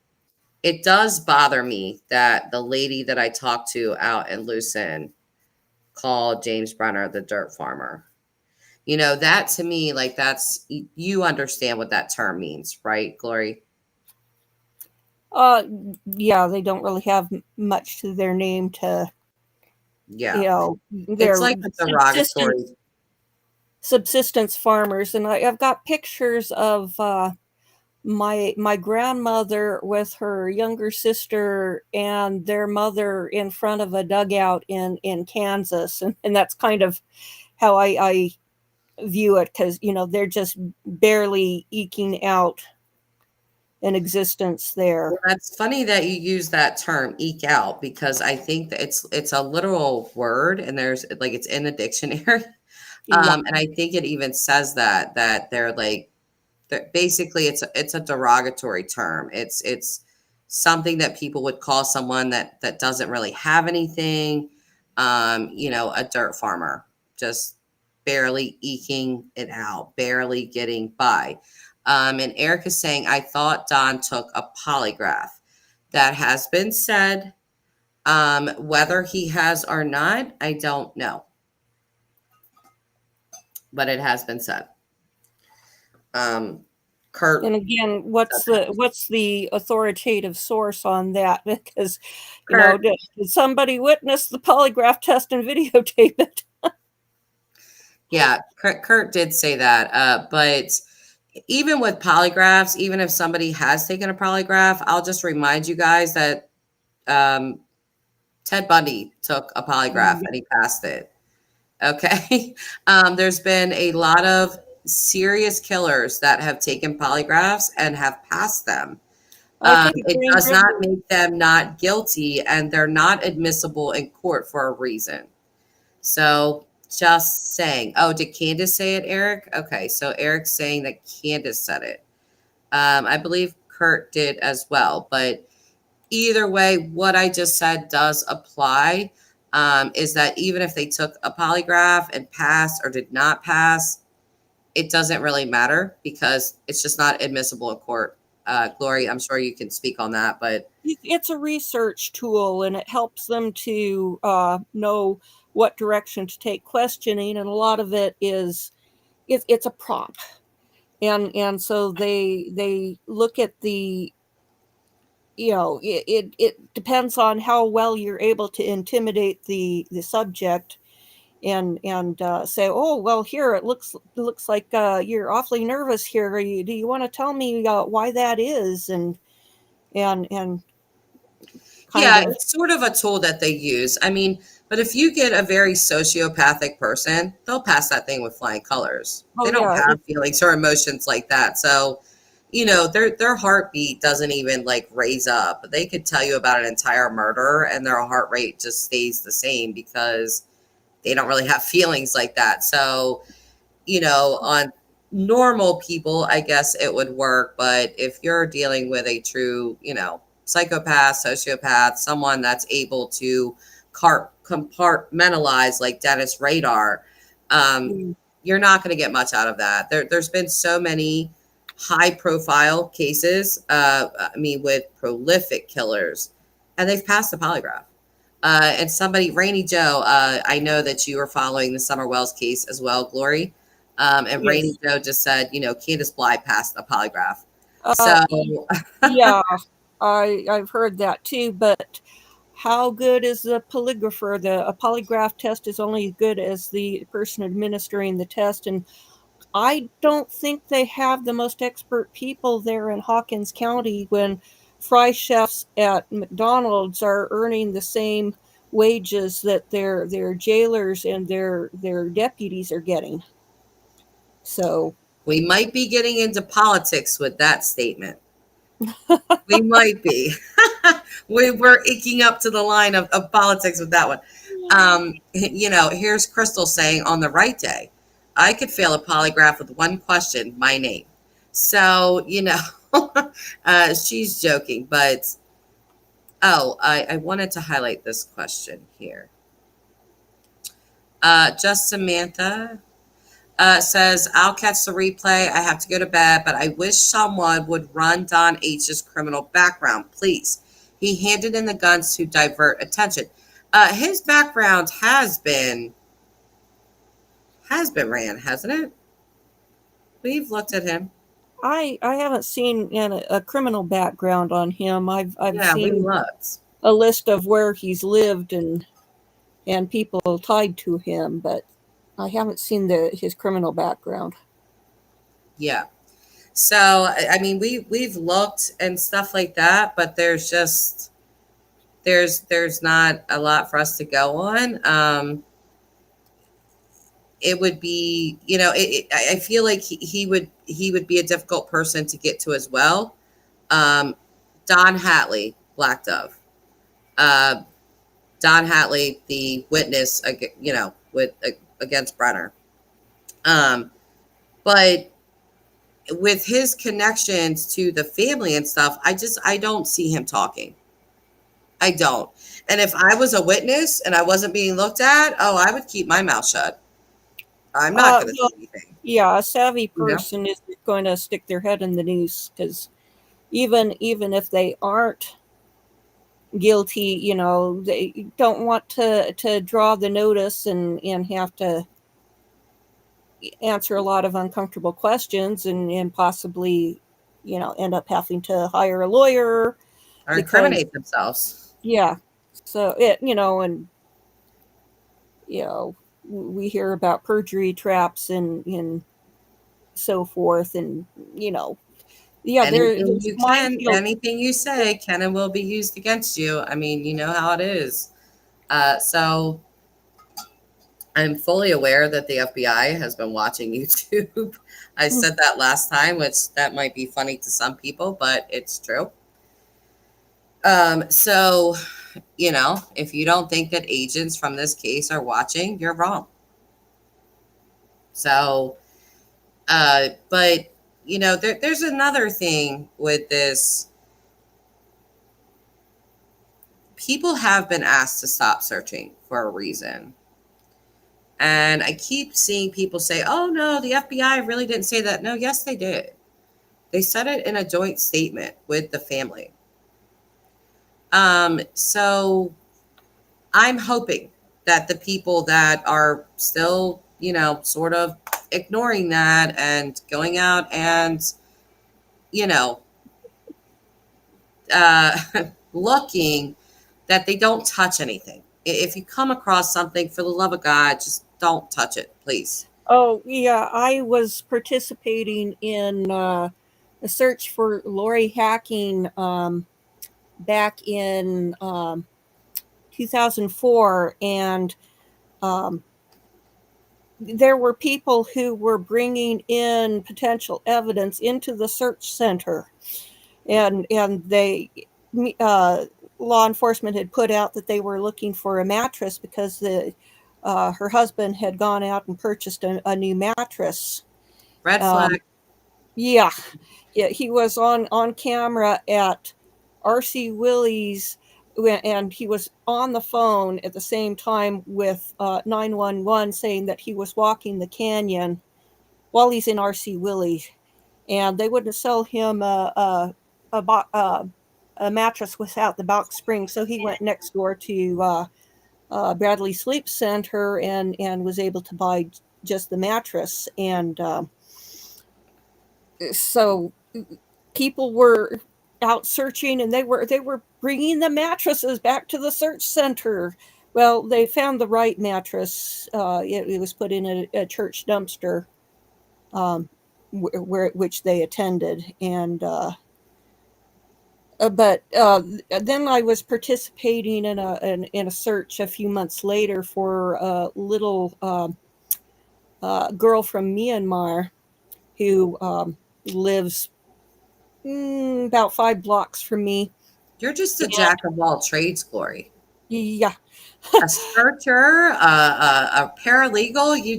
it does bother me that the lady that I talked to out in Lucin called James Brenner the dirt farmer. That to me, like, that's, you understand what that term means, right, Glory? Uh, yeah, they don't really have much to their name to, Yeah. It's they're like a derogatory. subsistence farmers, and I've got pictures of my grandmother with her younger sister and their mother in front of a dugout in Kansas, and that's kind of how I view it, because they're just barely eking out an existence there. Well, that's funny that you use that term "eke out" because I think that it's a literal word, and there's like it's in the dictionary. Yeah. And I think it even says that they're like, basically it's a derogatory term. It's something that people would call someone that doesn't really have anything. A dirt farmer, just barely eking it out, barely getting by. And Eric is saying, I thought Don took a polygraph. That has been said. Whether he has or not, I don't know, but it has been said. Kurt And again, what's the authoritative source on that? Because Kurt did somebody witness the polygraph test and videotape it? Yeah, Kurt did say that. But even with polygraphs, even if somebody has taken a polygraph, I'll just remind you guys that um, Ted Bundy took a polygraph and he passed it. Okay. There's been a lot of serious killers that have taken polygraphs and have passed them. I think It Jane does not Ritter. make them not guilty, and they're not admissible in court for a reason. So just saying. Oh, did Candace say it, Eric? Okay, so Eric's saying that Candace said it. I believe Kurt did as well. But either way, what I just said does apply. Is that even if they took a polygraph and passed or did not pass, it doesn't really matter because it's just not admissible in court. Glory, I'm sure you can speak on that, but It's a research tool, and it helps them to know what direction to take questioning, and a lot of it is it's a prop, and so they look at the it depends on how well you're able to intimidate the subject, and say, oh well, here it looks like you're awfully nervous here. Do you want to tell me why that is? And kind yeah, of. it's sort of a tool that they use. I mean, but if you get a very sociopathic person, they'll pass that thing with flying colors. They Oh don't yeah, have feelings or emotions like that. So, their heartbeat doesn't even like raise up. They could tell you about an entire murder and their heart rate just stays the same because they don't really have feelings like that. So, on normal people, I guess it would work. But if you're dealing with a true, psychopath, sociopath, someone that's able to compartmentalize like Dennis Radar, um, Mm. you're not going to get much out of that. There's been so many high profile cases, I mean, with prolific killers, and they've passed the polygraph. And somebody, Rainy Joe, I know that you are following the Summer Wells case as well, Glory. And Rainy Yes. Joe just said, Candace Bly passed the polygraph. Uh, So yeah, I've heard that too, but how good is the polygrapher? A polygraph test is only as good as the person administering the test, and I don't think they have the most expert people there in Hawkins County when fry chefs at McDonald's are earning the same wages that their jailers and their deputies are getting. So we might be getting into politics with that statement. We might be. We're icky up to the line of politics with that one. Here's Crystal saying on the right day, I could fail a polygraph with one question, my name. So, she's joking, but I wanted to highlight this question here. Just Samantha says, I'll catch the replay. I have to go to bed, but I wish someone would run Don H's criminal background, please. He handed in the guns to divert attention. His background has been ran, hasn't it? We've looked at him. I haven't seen a criminal background on him. I've Yeah, we seen looked. a list of where he's lived and people tied to him, but I haven't seen his criminal background. Yeah. So I mean, we've looked and stuff like that, but there's not a lot for us to go on. It would be, I feel like he would be a difficult person to get to as well. Don Hatley, Black Dove. Uh, Don Hatley, the witness, with against Brenner. But with his connections to the family and stuff, I don't see him talking. I don't. And if I was a witness and I wasn't being looked at, oh, I would keep my mouth shut. I'm not going to say Well, anything. yeah, a savvy You know? person is going to stick their head in the noose because even if they aren't guilty, they don't want to draw the notice and have to answer a lot of uncomfortable questions and possibly, end up having to hire a lawyer Or because, incriminate themselves. yeah. So and we hear about perjury traps and so forth, and yeah, Anything there's you can, minefield. anything you say can and will be used against you. I mean, you know how it is. So I'm fully aware that the FBI has been watching YouTube. I said that last time, which that might be funny to some people, but it's true. So, if you don't think that agents from this case are watching, you're wrong. So, but there's another thing with this. People have been asked to stop searching for a reason. And I keep seeing people say, oh, no, the FBI really didn't say that. No, yes, they did. They said it in a joint statement with the family. So I'm hoping that the people that are still, sort of ignoring that and going out and, you know, uh, looking, that they don't touch anything. If you come across something, for the love of God, just don't touch it, please. Oh, yeah, I was participating in a search for Lori hacking back in 2004, and um, there were people who were bringing in potential evidence into the search center, and they law enforcement had put out that they were looking for a mattress because her husband had gone out and purchased a new mattress. Red Um, flag. yeah, yeah, he was on camera at RC Willie's, and he was on the phone at the same time with 911 saying that he was walking the canyon while he's in RC Willie's, and they wouldn't sell him a mattress without the box spring, so he went next door to Bradley Sleep Center and was able to buy just the mattress. And so people were out searching, and they were bringing the mattresses back to the search center. Well, they found the right mattress. It was put in a church dumpster, which they attended. And but then I was participating in a search a few months later for a little girl from Myanmar who lives about 5 blocks from me. You're just a And jack of all trades, Glory. yeah, A searcher, a paralegal. You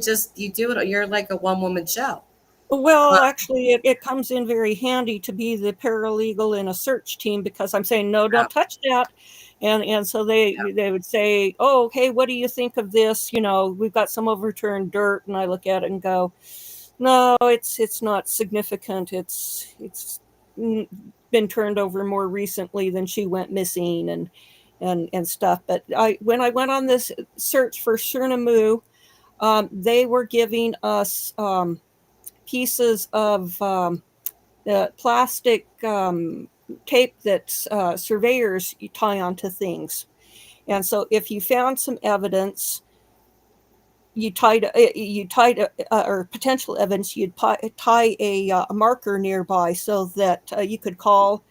do it. You're like a one woman show. Uh, well, actually, it comes in very handy to be the paralegal in a search team, because I'm saying, no, yeah, don't touch that. And so they would say, oh, hey, what do you think of this? We've got some overturned dirt. And I look at it and go, no, it's not significant. It's been turned over more recently than she went missing and stuff. But when I went on this search for Suriname, they were giving us pieces of the plastic tape that surveyors tie onto things. And so if you found some evidence, or potential evidence, you'd tie a marker nearby so that you could call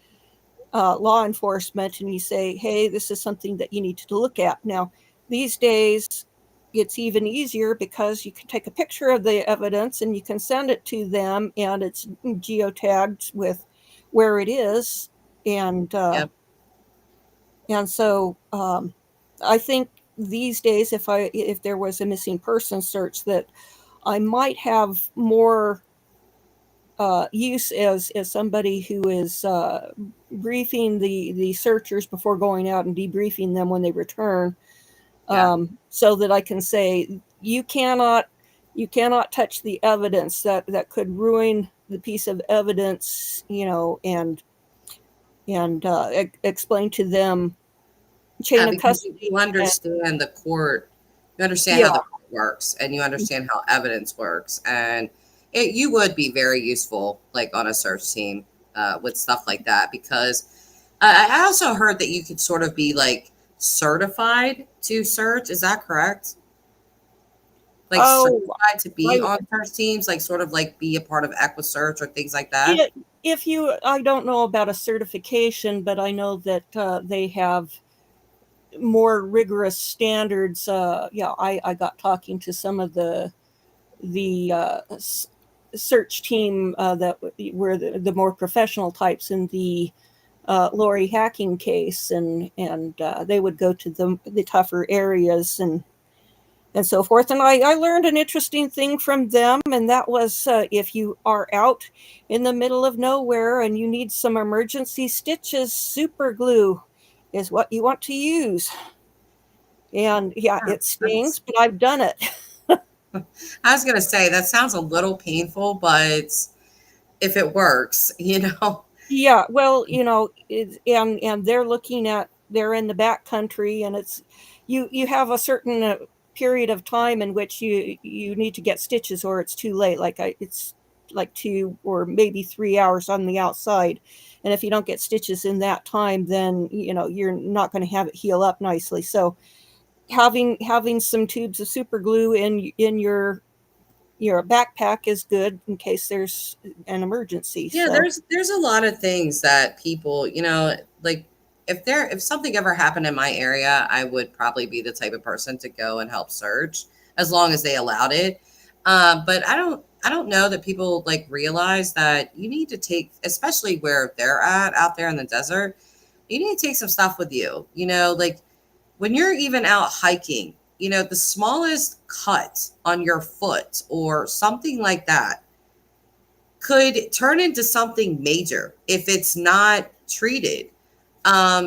law enforcement and you say, hey, this is something that you need to look at. Now, these days, it's even easier because you can take a picture of the evidence and you can send it to them, and it's geotagged with where it is. And yeah. so I think these days, if there was a missing person search, that I might have more use as somebody who is briefing the searchers before going out and debriefing them when they return, Yeah. so that I can say, you cannot touch the evidence that could ruin the piece of evidence, and explain to them Yeah, chain of because you custody. And understand the court, you understand how yeah, the court works, and you understand how evidence works, and you would be very useful, like on a search team, with stuff like that. Because I also heard that you could sort of be like certified to search. Is that correct? Like oh, certified to be I, on search teams, like sort of like be a part of EquiSearch or things like that. I don't know about a certification, but I know that they have more rigorous standards. Yeah, I got talking to some of the search team that were the more professional types in the Lori hacking case, and they would go to the tougher areas and so forth. And I learned an interesting thing from them, and that was if you are out in the middle of nowhere and you need some emergency stitches, super glue is what you want to use. And yeah, Yeah, it stings, that's. but I've done it. I was gonna say that sounds a little painful, but if it works, Yeah, well, and they're in the back country, and you have a certain period of time in which you need to get stitches, or it's too late. It's like 2 or maybe 3 hours on the outside, and if you don't get stitches in that time, then you're not going to have it heal up nicely. So having some tubes of super glue in your backpack is good in case there's an emergency. Yeah, So there's a lot of things that people, like if something ever happened in my area, I would probably be the type of person to go and help search as long as they allowed it. But I don't know that people like realize that you need to take, especially where they're at out there in the desert, you need to take some stuff with you. Like when you're even out hiking, the smallest cut on your foot or something like that could turn into something major if it's not treated.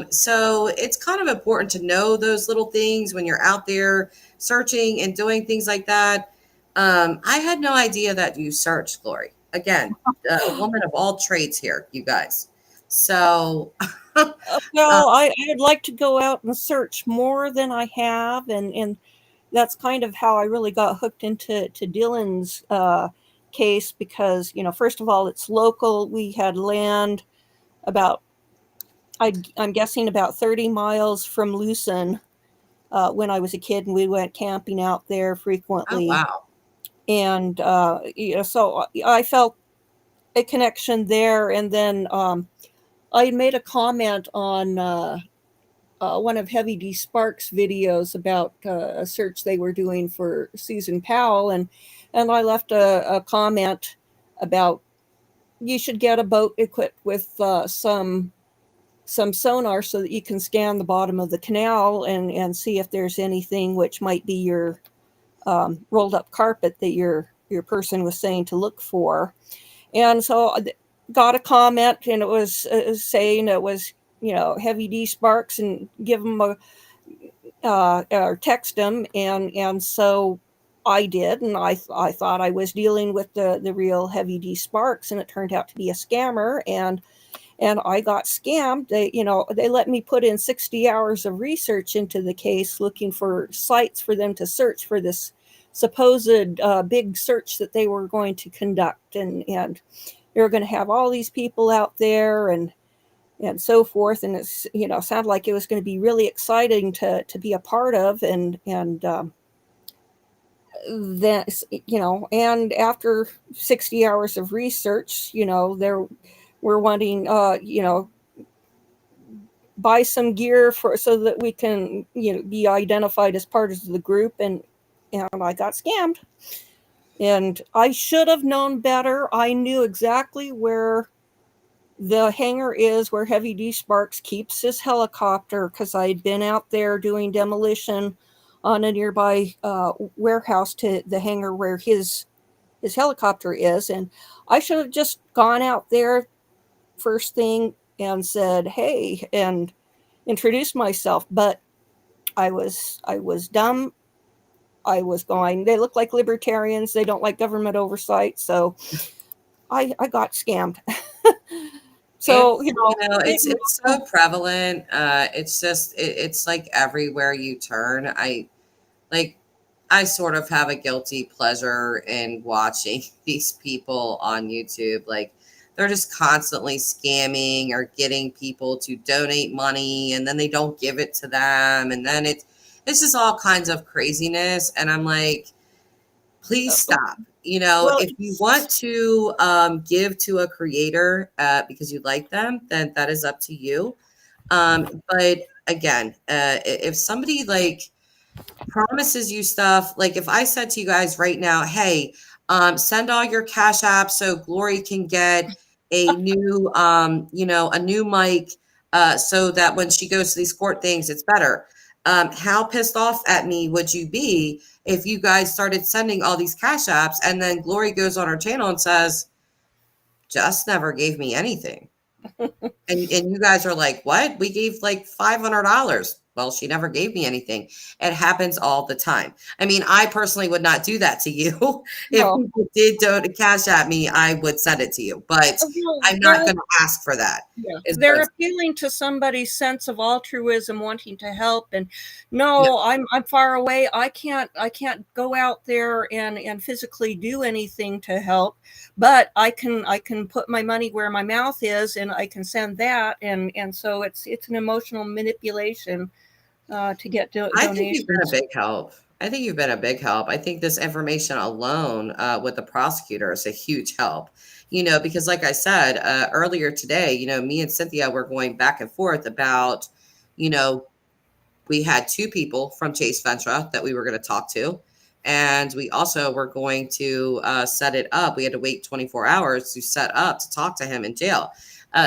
So it's kind of important to know those little things when you're out there searching and doing things like that. I had no idea that you searched, Glory. Again, a woman of all trades here, you guys. So, Well, I'd like to go out and search more than I have, and that's kind of how I really got hooked into Dylan's case because, first of all, it's local. We had land about, I'm guessing, about 30 miles from Lucin when I was a kid, and we went camping out there oh frequently. wow, And, so I felt a connection there. And then I made a comment on one of Heavy D Sparks' videos about a search they were doing for Susan Powell, and I left a comment about you should get a boat equipped with some sonar so that you can scan the bottom of the canal and see if there's anything which might be your rolled up carpet that your person was saying to look for. And so I got a comment, and it was saying it was, Heavy D Sparks, and give them a or text them, and so I did, and I thought I was dealing with the real Heavy D Sparks, and it turned out to be a scammer, and I got scammed. They let me put in 60 hours of research into the case, looking for sites for them to search for this supposed big search that they were going to conduct, and they were going to have all these people out there and so forth. And it's, sounded like it was going to be really exciting to be a part of. And then, and after 60 hours of research, there we're wanting, buy some gear so that we can, be identified as part of the group. And I got scammed, and I should have known better. I knew exactly where the hangar is, where Heavy D Sparks keeps his helicopter, because I'd been out there doing demolition on a nearby warehouse to the hangar where his helicopter is. And I should have just gone out there first thing and said, hey, and introduced myself. But I was dumb. I was going, they look like libertarians, they don't like government oversight, so I got scammed. So, it's so prevalent. It's just it's like everywhere you turn. Like I sort of have a guilty pleasure in watching these people on YouTube. Like they're just constantly scamming or getting people to donate money, and then they don't give it to them, and then it's just all kinds of craziness. And I'm like, please stop. well, If you want to give to a creator because you like them, then that is up to you. But again, if somebody like promises you stuff, like if I said to you guys right now, hey, send all your cash apps so Glory can get a new, a new mic so that when she goes to these court things, it's better. How pissed off at me would you be if you guys started sending all these cash apps and then Glory goes on her channel and says, Just never gave me anything. And you guys are like, what? We gave like $500. Well, she never gave me anything. It happens all the time. I mean, I personally would not do that to you. If no. people did don't cash at me, I would send it to you. But Well, I'm not going to ask for that. yeah, Is what they're I'm appealing to somebody's sense of altruism, wanting to help. And saying. no, I'm far away. I can't go out there and physically do anything to help, but I can put my money where my mouth is, and I can send that. And so it's an emotional manipulation to get I think you've been a donations. big help. I think you've been a big help. I think this information alone with the prosecutor is a huge help. Because like I said earlier today, me and Cynthia were going back and forth about, you know, we had two people from Chase Ventura that we were going to talk to. And we also were going to set it up. We had to wait 24 hours to set up to talk to him in jail.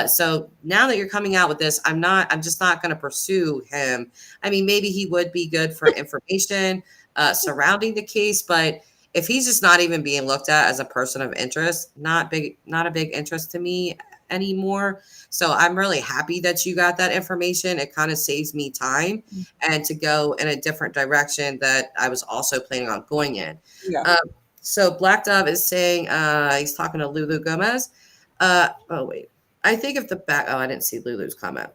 So now that you're coming out with this, I'm just not going to pursue him. I mean, maybe he would be good for information surrounding the case, but if he's just not even being looked at as a person of interest, not a big interest to me anymore. So I'm really happy that you got that information. It kind of saves me time and to go in a different direction that I was also planning on going in. Yeah. Um, so Black Dove is saying, he's talking to Lulu Gomez. Oh wait, I think if the back, oh, I didn't see Lulu's comment.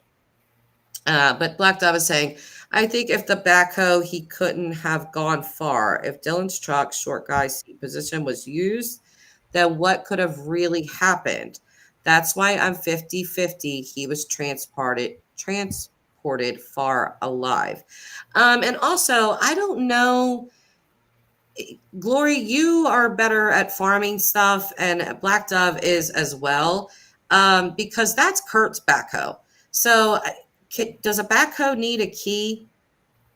But Black Dove is saying, I think if the backhoe, he couldn't have gone far. If Dylan's truck, short guy seat position was used, then what could have really happened? That's why I'm 50-50. He was transported far alive. And also, I don't know, Glory, you are better at farming stuff, and Black Dove is as well, because that's Kurt's backhoe. So, does a backhoe need a key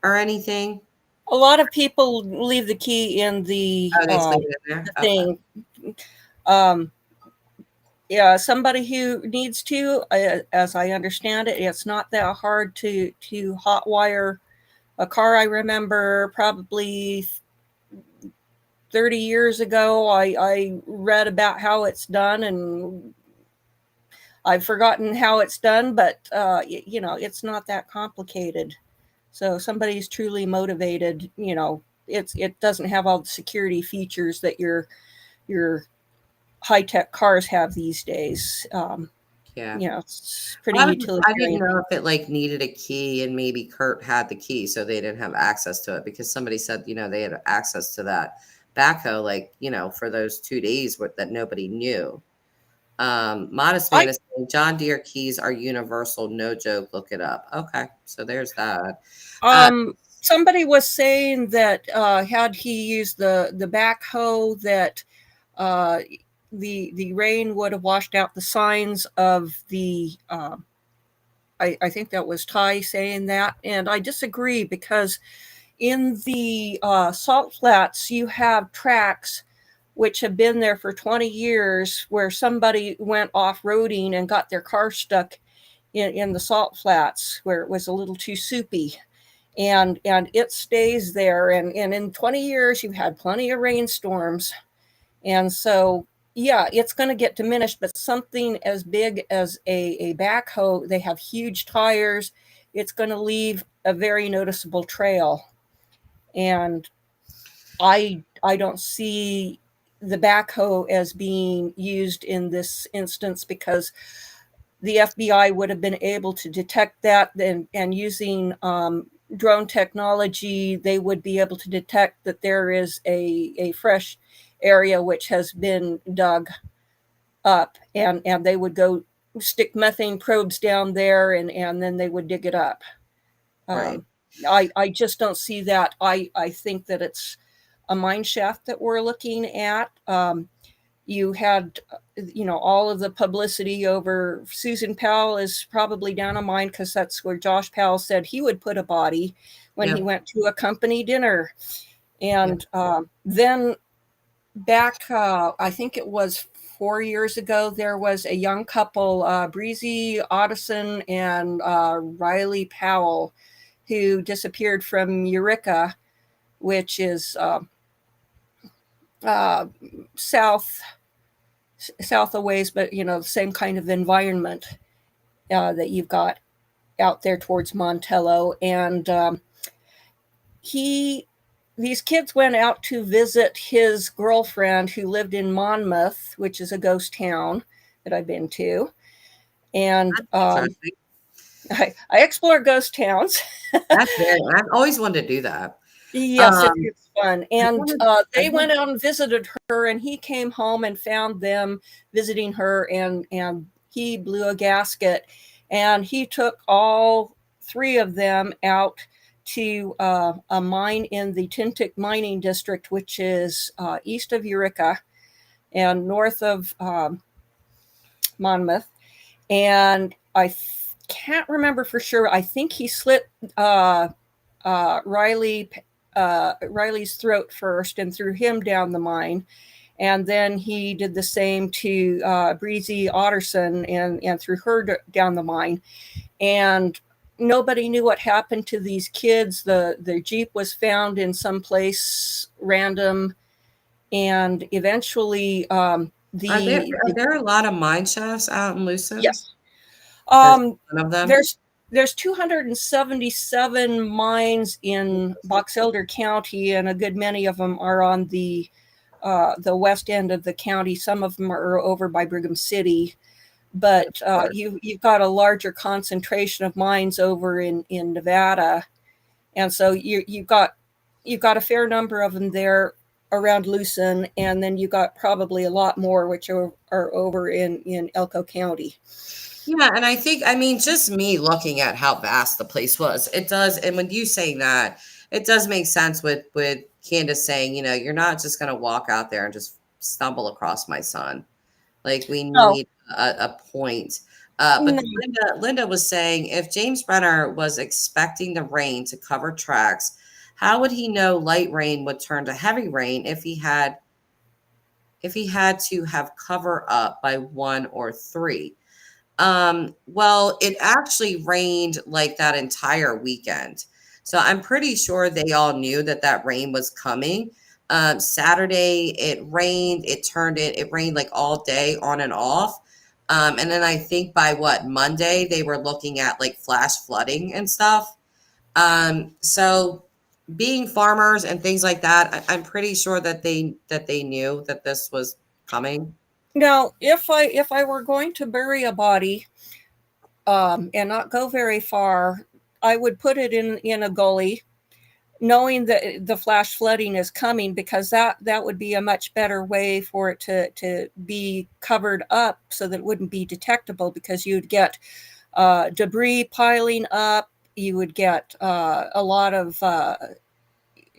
or anything? A lot of people leave the key in Oh, they just leave it in there? the Okay. thing. Um, yeah, somebody who needs to, as I understand it, it's not that hard to hotwire a car. I remember probably 30 years ago, I read about how it's done, and I've forgotten how it's done, but it's not that complicated. So somebody's truly motivated, it doesn't have all the security features that your high-tech cars have these days. Yeah. It's pretty I didn't utilitarian. know if it like needed a key and maybe Kurt had the key so they didn't have access to it, because somebody said, they had access to that backhoe, like, for those 2 days that nobody knew. Modest I Man is saying John Deere keys are universal. No joke. Look it up. Okay. So there's that. Uh, Somebody was saying that had he used the backhoe, that uh, the rain would have washed out the signs of the. I think that was Ty saying that, and I disagree, because in the salt flats you have tracks which have been there for 20 years where somebody went off-roading and got their car stuck in the salt flats where it was a little too soupy, and it stays there, and in 20 years you've had plenty of rainstorms, and so yeah, it's going to get diminished. But something as big as a backhoe, they have huge tires, it's going to leave a very noticeable trail, and I don't see the backhoe as being used in this instance, because the FBI would have been able to detect that, and using drone technology, they would be able to detect that there is a fresh area which has been dug up, and they would go stick methane probes down there, and then they would dig it up. right. Um, I just don't see that. I think that it's a mine shaft that we're looking at. You had, all of the publicity over Susan Powell is probably down a mine, because that's where Josh Powell said he would put a body when he Yep. went to a company dinner. Yep. And then back, I think it was 4 years ago, there was a young couple, Breezy Otteson and Riley Powell, who disappeared from Eureka, which is uh, south a ways, but the same kind of environment that you've got out there towards Montello. And these kids went out to visit his girlfriend who lived in Monmouth, which is a ghost town that I've been to. And Interesting. I explore ghost towns. I've always wanted to do that. Yes, Um, it's fun. I And wanted, I they want, went out and visited her, and he came home and found them visiting her, and he blew a gasket, and he took all three of them out to a mine in the Tintic Mining District, which is east of Eureka and north of Monmouth. And I can't remember for sure. I think he slit Riley's throat first and threw him down the mine. And then he did the same to Breezy Otterson and threw her down the mine. And nobody knew what happened to these kids. The Jeep was found in some place random, and eventually Are there a lot of mine shafts out in Lucin? yes. There's Um, one of them. there's 277 mines in Box Elder County, and a good many of them are on the west end of the county. Some of them are over by Brigham City, but you've got a larger concentration of mines over in Nevada, and so you've got a fair number of them there around Lucin, and then you got probably a lot more which are over in Elko County. Yeah, and I think, I mean, just me looking at how vast the place was, it does. And when you saying that, it does make sense with Candace saying, you're not just going to walk out there and just stumble across my son. Like we No, need a point. But no, Linda was saying if James Brenner was expecting the rain to cover tracks, how would he know light rain would turn to heavy rain if he had to have cover up by 1 or 3? Well, it actually rained like that entire weekend. So I'm pretty sure they all knew that that rain was coming. Saturday, it rained like all day on and off. And then I think by Monday, they were looking at like flash flooding and stuff. So being farmers and things like that, I'm pretty sure that they knew that this was coming. now if I were going to bury a body and not go very far, I would put it in a gully, knowing that the flash flooding is coming, because that would be a much better way for it to be covered up so that it wouldn't be detectable, because you'd get debris piling up, you would get a lot of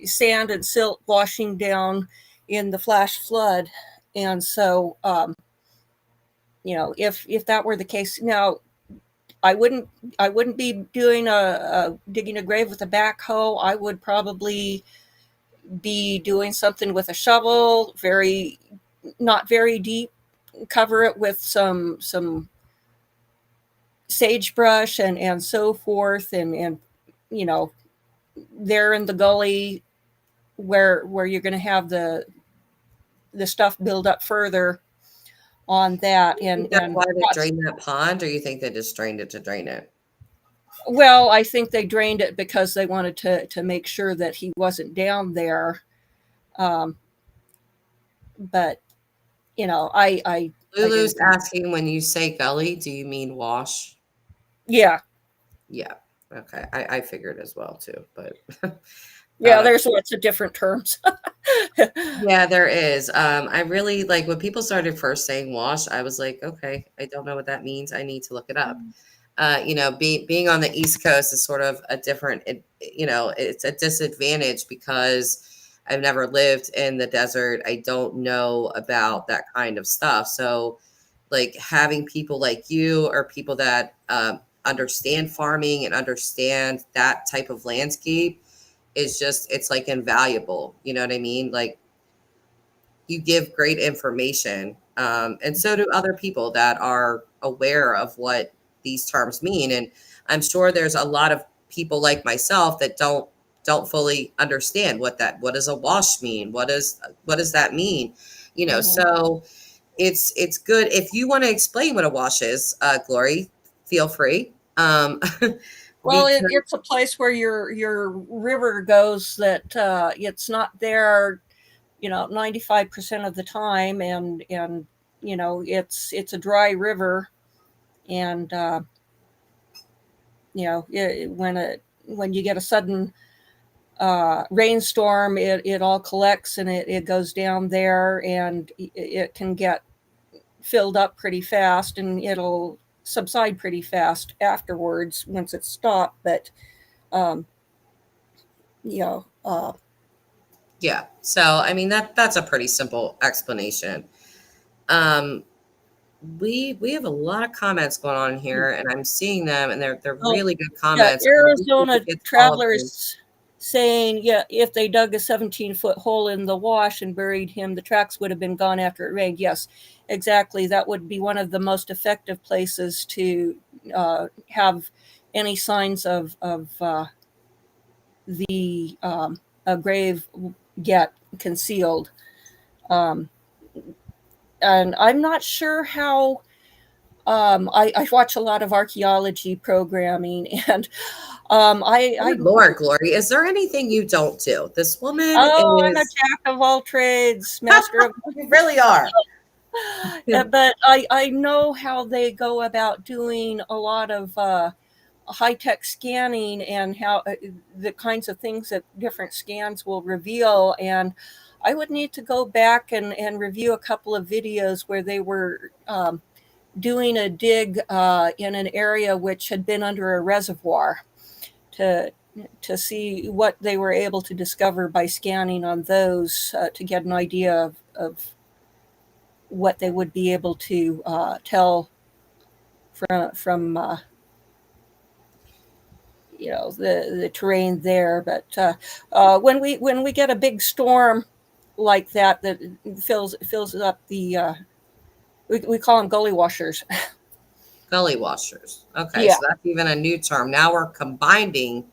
sand and silt washing down in the flash flood. And so if that were the case, now I wouldn't I wouldn't be doing a digging a grave with a backhoe. I would probably be doing something with a shovel, very not very deep, cover it with some sagebrush and so forth, and you know there in the gully where you're going to have the stuff build up further on that. You think and that's and why they drained that pond, or you think they just drained it to drain it? well, I think they drained it because they wanted to make sure that he wasn't down there. um, but I Lulu's didn't. asking, when you say gully, do you mean wash? Yeah, Yeah. Okay. I figured as well too, but yeah, there's lots of different terms. yeah, there is. I really like when people started first saying wash, I was like, okay, I don't know what that means. I need to look it up. Being on the East Coast is sort of a different, it's a disadvantage because I've never lived in the desert. I don't know about that kind of stuff. So, like having people like you or people that understand farming and understand that type of landscape it's like invaluable. You know what I mean? Like you give great information. And so do other people that are aware of what these terms mean. And I'm sure there's a lot of people like myself that don't fully understand what does a wash mean? What does that mean? Mhm. So it's good if you want to explain what a wash is, Glory, feel free. Well, Because it's a place where your river goes that it's not there 95% of the time, and it's a dry river. And when you get a sudden rainstorm, it all collects and it goes down there, and it can get filled up pretty fast, and it'll subside pretty fast afterwards once it's stopped. But um, you know, uh, yeah, so I mean that's a pretty simple explanation. Um, we have a lot of comments going on here, and I'm seeing them, and they're oh, really good yeah, comments. I really hope Arizona it gets all of Traveler you. is saying, yeah, if they dug a 17-foot hole in the wash and buried him, the tracks would have been gone after it rained. Yes, exactly. That would be one of the most effective places to have any signs of the a grave get concealed. Um, and I'm not sure how. I watch a lot of archaeology programming, and I Good Lord, Glory, is there anything you don't do? This woman oh, I'm a is, jack of all trades, master of. you really are. But I know how they go about doing a lot of high tech scanning, and how the kinds of things that different scans will reveal. And I would need to go back and review a couple of videos where they were doing a dig in an area which had been under a reservoir to see what they were able to discover by scanning on those to get an idea of what they would be able to tell from the terrain there. But when we get a big storm like that fills up the we call them gully washers. Gully washers. Okay, Yeah, so that's even a new term. Now we're combining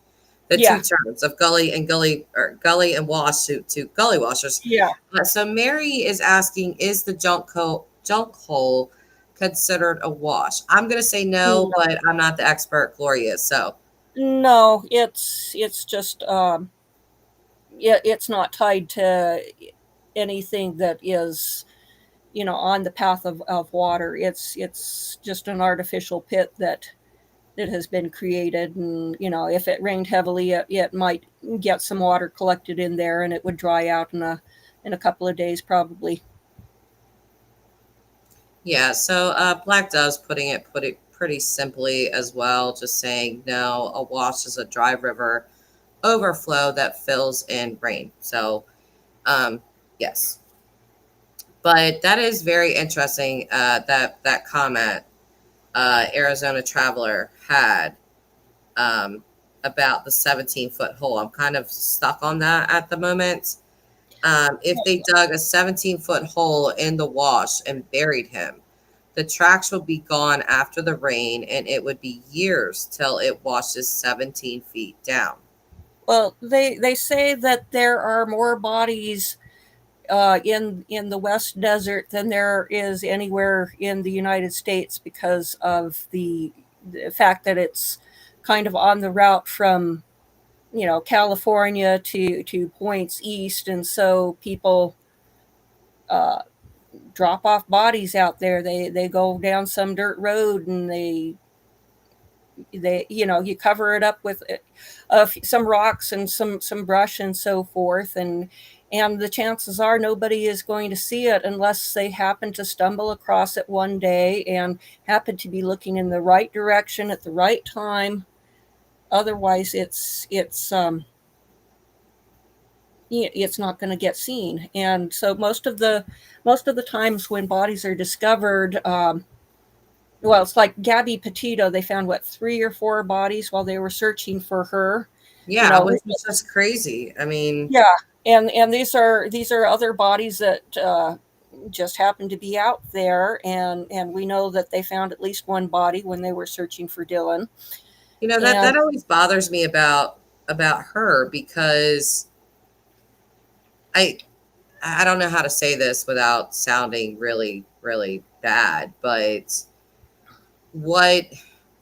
the two yeah, terms of gully and gully, or gully and wash to gully washers. yeah. So Mary is asking, is the junk hole considered a wash? I'm going to say no, but I'm not the expert. Gloria is. So No, it's just it's not tied to anything that is on the path of water. It's just an artificial pit that has been created, and if it rained heavily, it might get some water collected in there, and it would dry out in a couple of days probably. yeah, so Black Dove's put it pretty simply as well, just saying no, a wash is a dry river overflow that fills in rain. So um, yes. But that is very interesting. That comment Arizona Traveler had um, about the 17-foot hole. I'm kind of stuck on that at the moment. If they dug a 17-foot hole in the wash and buried him, the tracks would be gone after the rain, and it would be years till it washes 17 feet down. Well, they say that there are more bodies in the West Desert than there is anywhere in the United States, because of the fact that it's kind of on the route from California to points east, and so people uh, drop off bodies out there. They go down some dirt road, and they you cover it up with some rocks and some brush and so forth, and the chances are nobody is going to see it unless they happen to stumble across it one day and happen to be looking in the right direction at the right time. Otherwise it's not going to get seen. And so most of the times when bodies are discovered, well, it's like Gabby Petito. They found what, 3 or 4 bodies while they were searching for her. You Yeah, know, which is just crazy. I mean, yeah, and these are other bodies that just happened to be out there, and we know that they found at least one body when they were searching for Dylan. that And that always bothers me about her, because I I don't know how to say this without sounding really, really bad, but what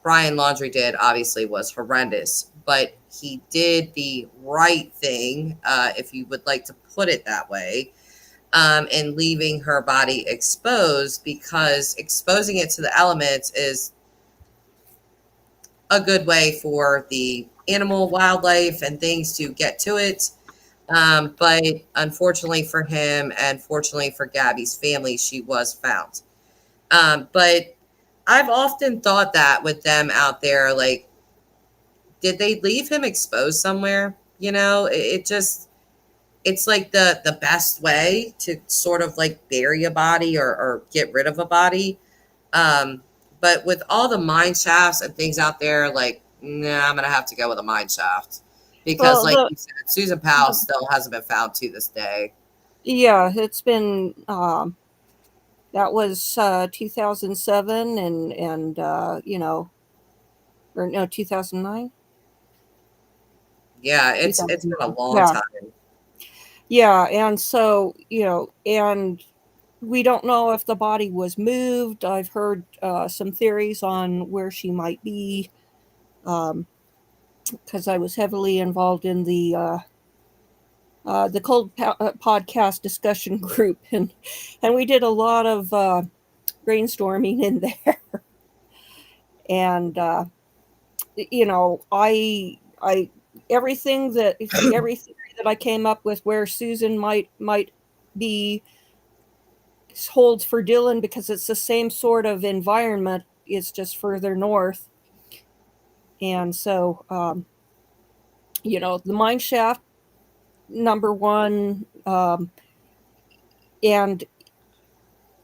Brian Laundrie did obviously was horrendous, but he did the right thing, if you would like to put it that way, in leaving her body exposed, because exposing it to the elements is a good way for the animal, wildlife, and things to get to it. But unfortunately for him, and fortunately for Gabby's family, she was found. But I've often thought that with them out there, like, did they leave him exposed somewhere? It just, it's like the best way to sort of like bury a body, or get rid of a body. Um, but with all the mine shafts and things out there, like, nah, I'm gonna have to go with a mine shaft, because, well, like you said, Susan Powell the still hasn't been found to this day. yeah, it's been that was 2007, and or no, 2009. Yeah, it's been 2009. a long Yeah. time. Yeah, and so, and we don't know if the body was moved. I've heard some theories on where she might be, because I was heavily involved in the podcast discussion group, and we did a lot of brainstorming in there. And I every theory that I came up with where Susan might be holds for Dylan, because it's the same sort of environment. It's just further north. And so, the mine shaft, number one, and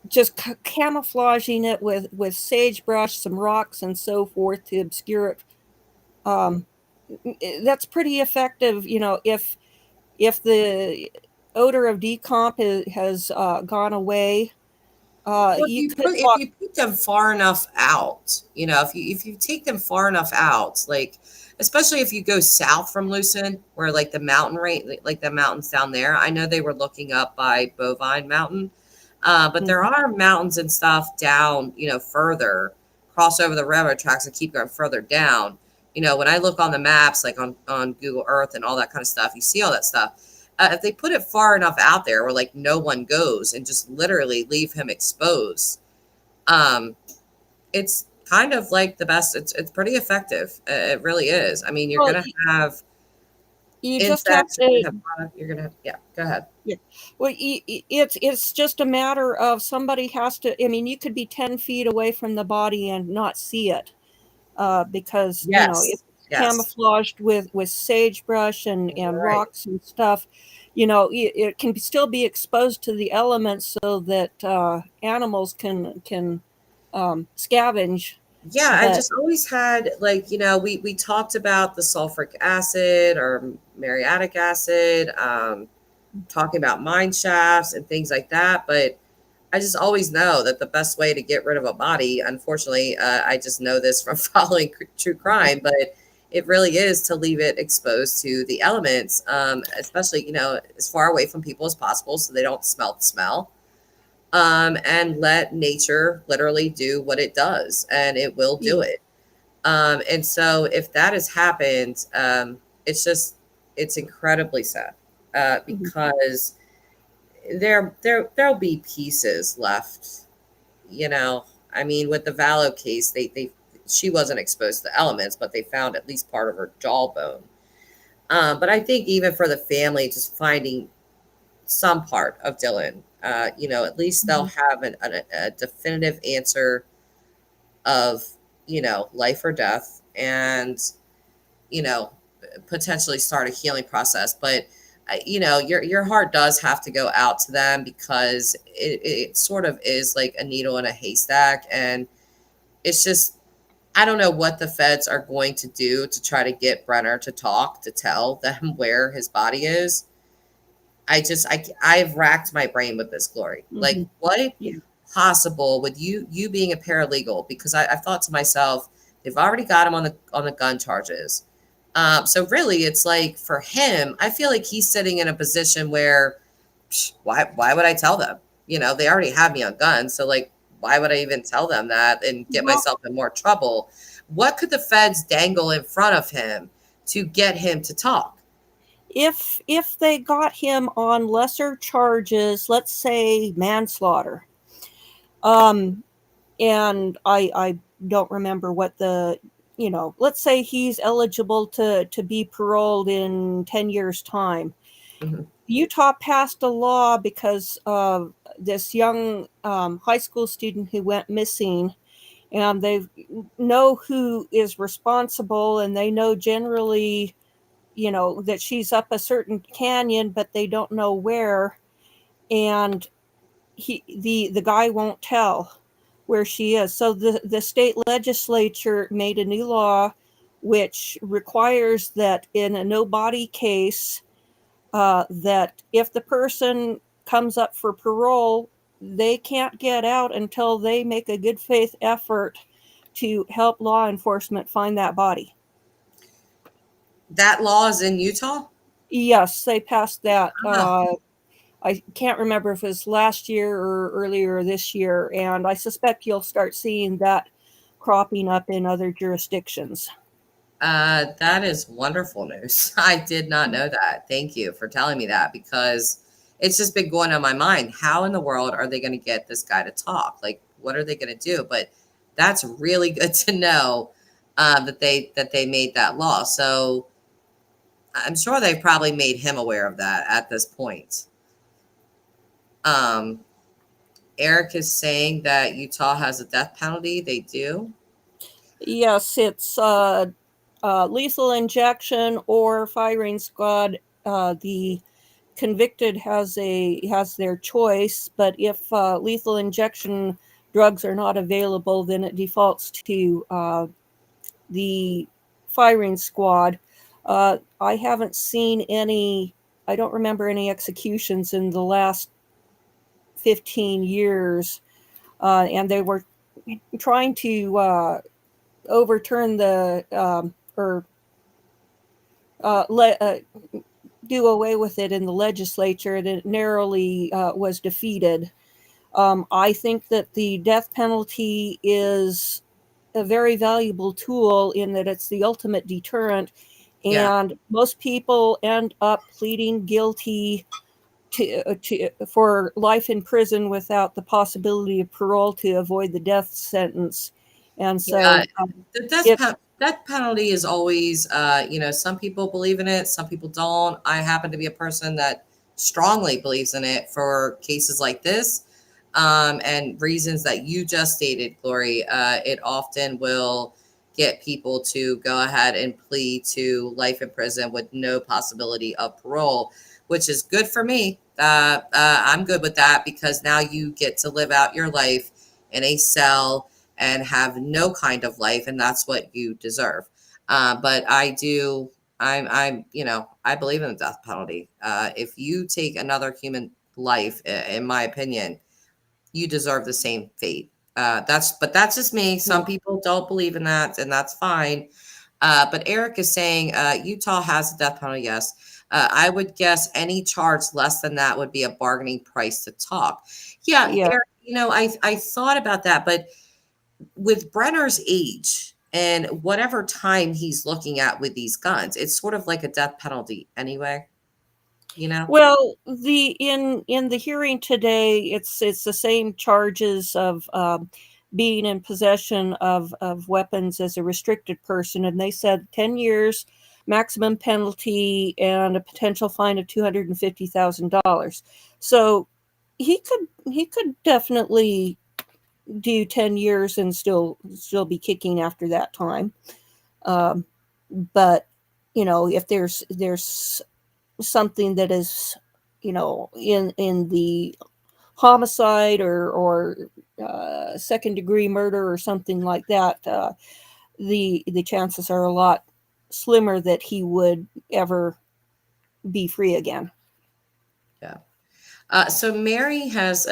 just camouflaging it with sagebrush, some rocks, and so forth to obscure it. Um, that's pretty effective. If the odor of decomp has gone away, Well, you could if walk. you put them far enough out, if you take them far enough out, like especially if you go south from Lucin, where like the mountain range, like the mountains down there. I know they were looking up by Bovine Mountain, but there Mhm. are mountains and stuff down, further, cross over the railroad tracks and keep going further down. When I look on the maps, like on Google Earth and all that kind of stuff, you see all that stuff. If they put it far enough out there where like no one goes and just literally leave him exposed, um, it's kind of like the best. It's pretty effective. It really is. I mean, you're Well, gonna have you just have insects. to. You're gonna have yeah. Go ahead. Yeah. Well, it's just a matter of somebody has to. I mean, you could be 10 feet away from the body and not see it, because if Yes. it's Yes. camouflaged with sagebrush and Right. rocks and stuff, it can still be exposed to the elements so that animals can scavenge. Yeah, I But just always had like, we talked about the sulfuric acid or muriatic acid, talking about mine shafts and things like that. But I just always know that the best way to get rid of a body, unfortunately, I just know this from following true crime, but it really is to leave it exposed to the elements, especially, as far away from people as possible so they don't smell the smell, and let nature literally do what it does, and it will do it. And so if that has happened, it's incredibly sad, because there'll be pieces left. I mean, with the Vallow case, they she wasn't exposed to the elements, but they found at least part of her jawbone. But I think even for the family, just finding some part of Dylan, at least they'll have a definitive answer of, life or death, and you know, potentially start a healing process. But your heart does have to go out to them, because it sort of is like a needle in a haystack, and it's just, I don't know what the feds are going to do to try to get Brenner to talk, to tell them where his body is. I've racked my brain with this, Glory. Like, Mhm. what Yeah. possible with you being a paralegal? Because I've thought to myself, they've already got him on the gun charges. So really, it's like for him, I feel like he's sitting in a position where, why would I tell them? They already have me on guns, so like, why would I even tell them that and get Well, myself in more trouble? What could the feds dangle in front of him to get him to talk? if they got him on lesser charges, let's say manslaughter, um, and I don't remember what let's say he's eligible to be paroled in 10 years' time. Mhm. Utah passed a law because of this young high school student who went missing, and they know who is responsible, and they know generally, that she's up a certain canyon, but they don't know where. And the guy won't tell where she is. So the state legislature made a new law which requires that in a no body case, that if the person comes up for parole, they can't get out until they make a good faith effort to help law enforcement find that body. That law is in Utah. Yes, they passed that. Ah, I can't remember if it was last year or earlier this year, and I suspect you'll start seeing that cropping up in other jurisdictions. that is wonderful news. I did not know that. Thank you for telling me that because it's just been going on my mind. How in the world are they going to get this guy to talk? Like, what are they going to do? But that's really good to know that they made that law. So I'm sure they probably made him aware of that at this point. Um, Eric is saying that Utah has a death penalty. They do. Yes, it's lethal injection or firing squad. The convicted has their choice, but if lethal injection drugs are not available, then it defaults to the firing squad. I haven't seen any. I don't remember any executions in the last 15 years, and they were trying to overturn the or do away with it in the legislature, and it narrowly was defeated. I think that the death penalty is a very valuable tool in that it's the ultimate deterrent, Yeah. and most people end up pleading guilty for life in prison without the possibility of parole to avoid the death sentence. And Yeah, so the it's death penalty is always, some people believe in it, some people don't. I happen to be a person that strongly believes in it for cases like this, and reasons that you just stated, Glory. It often will get people to go ahead and plead to life in prison with no possibility of parole, which is good for me. I'm good with that because now you get to live out your life in a cell and have no kind of life, and that's what you deserve. But I believe in the death penalty. If you take another human life, in my opinion, you deserve the same fate. But that's just me. Some people don't believe in that, and that's fine. But Eric is saying Utah has a death penalty. Yes. I would guess any charge less than that would be a bargaining price to talk. Yeah, yeah. Eric, I thought about that, but with Brenner's age and whatever time he's looking at with these guns, it's sort of like a death penalty anyway, you know? Well, the in the hearing today, it's the same charges of being in possession of weapons as a restricted person, and they said 10 years maximum penalty and a potential fine of $250,000. So he could definitely do 10 years and still be kicking after that time. Um, but if there's something that is in the homicide or second degree murder or something like that, the chances are a lot slimmer that he would ever be free again. Yeah. So Mary has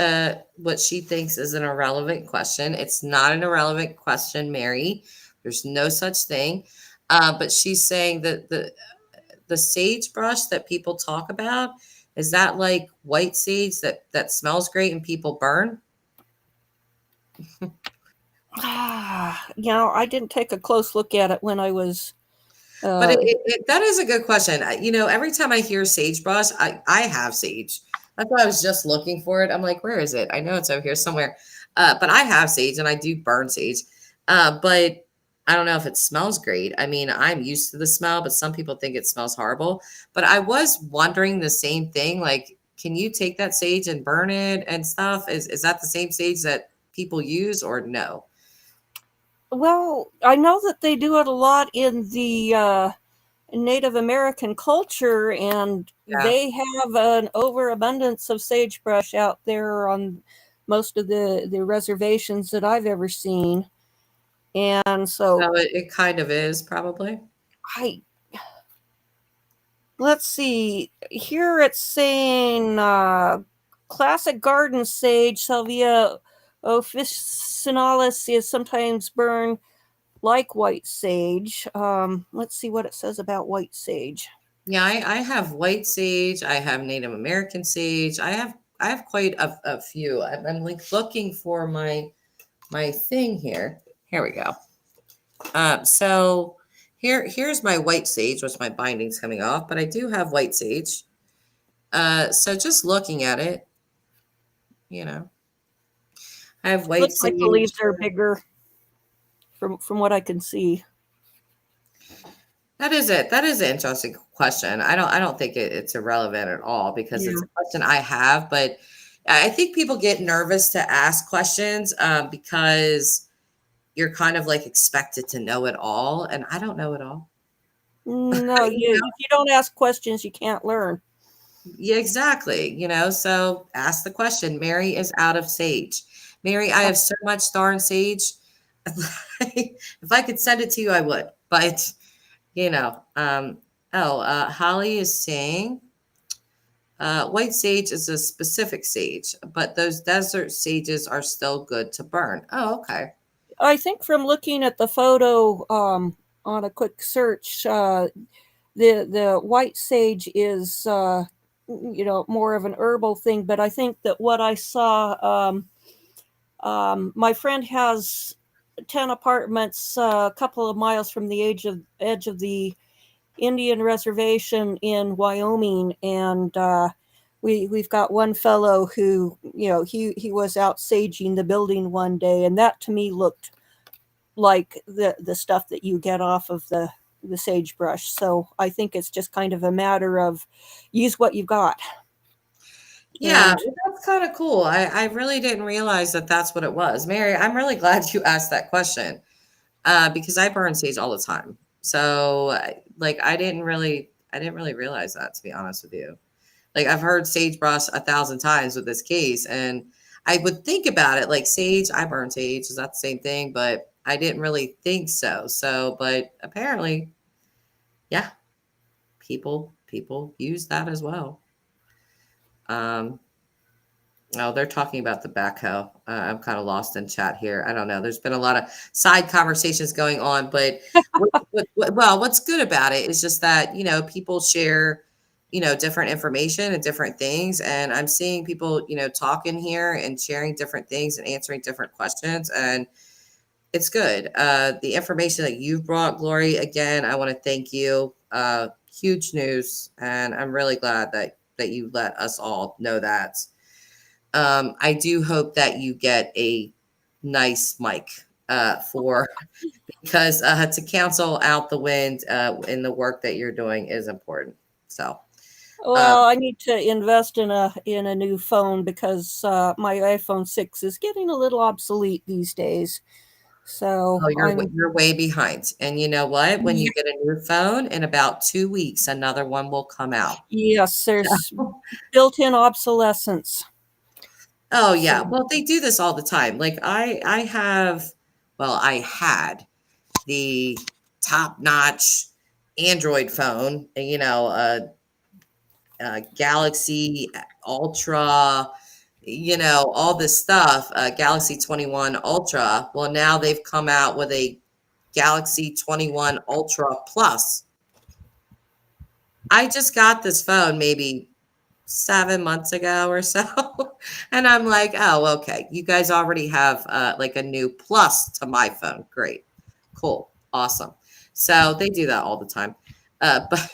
what she thinks is an irrelevant question. It's not an irrelevant question, Mary. There's no such thing. But she's saying that the sagebrush that people talk about, is that like white sage that smells great and people burn? I didn't take a close look at it when I was But uh, that is a good question. Every time I hear sagebrush, I have sage. That's why I was just looking for it. I'm like, where is it? I know it's over here somewhere. But I have sage and I do burn sage. But I don't know if it smells great. I mean, I'm used to the smell, but some people think it smells horrible. But I was wondering the same thing. Like, can you take that sage and burn it and stuff? Is that the same sage that people use or no? well, I know that they do it a lot in the Native American culture, and Yeah. they have an overabundance of sagebrush out there on most of the reservations that I've ever seen. And so So it kind of is probably. I let's see. Here it's saying classic garden sage, Salvia officinalis, is sometimes burned like white sage. Let's see what it says about white sage. Yeah, I have white sage. I have Native American sage. I have quite a few. I'm like looking for my thing here. Here we go. So here's my white sage, which my binding's coming off, but I do have white sage. So just looking at it, you know, I have white Looks like the sage. leaves are bigger from what I can see. That is it. That is an interesting question. I don't think it's irrelevant at all because it's Yeah. a question I have, but I think people get nervous to ask questions because you're kind of like expected to know it all, and I don't know it all. No, You if you don't ask questions, you can't learn. Yeah, exactly. So ask the question. Mary is out of sage. Mary, I have so much darn sage. If I could send it to you, I would. But, you know, um, Holly is saying white sage is a specific sage, but those desert sages are still good to burn. Oh, okay. I think from looking at the photo on a quick search, the white sage is more of an herbal thing. But I think that what I saw, my friend has 10 apartments a couple of miles from the edge of the Indian reservation in Wyoming, and we've got one fellow who he was out saging the building one day, and that to me looked like the stuff that you get off of the sagebrush. So I think it's just kind of a matter of use what you've got. Yeah, And well, that's kind of cool. I really didn't realize that that's what it was. Mary, I'm really glad you asked that question because I burn sage all the time. So, like, I didn't really realize that, to be honest with you. Like, I've heard sagebrush 1,000 times with this case, and I would think about it like sage. I burn sage. Is that the same thing? But I didn't really think so. So, but apparently, yeah, people use that as well. Um, Oh, they're talking about the backhoe. I'm kind of lost in chat here. I don't know. There's been a lot of side conversations going on, but what's good about it is just that people share different information and different things, and I'm seeing people talking here and sharing different things and answering different questions, and it's good. The information that you've brought, Glory, again, I want to thank you. Huge news, and I'm really glad that you let us all know that. I do hope that you get a nice mic for because to cancel out the wind in the work that you're doing is important. So, uh, well, I need to invest in a new phone because my iPhone 6 is getting a little obsolete these days. oh, So I'm you're way behind. And you know what? When you get a new phone in about 2 weeks, another one will come out. yes, there's built-in obsolescence. Oh So yeah. Well, they do this all the time. Like I had the top-notch Android phone, Galaxy Ultra, all this stuff, Galaxy 21 Ultra. Well, now they've come out with a Galaxy 21 Ultra Plus. I just got this phone maybe 7 months ago or so. And I'm like, oh, okay. You guys already have like a new plus to my phone. Great. Cool. Awesome. So they do that all the time. But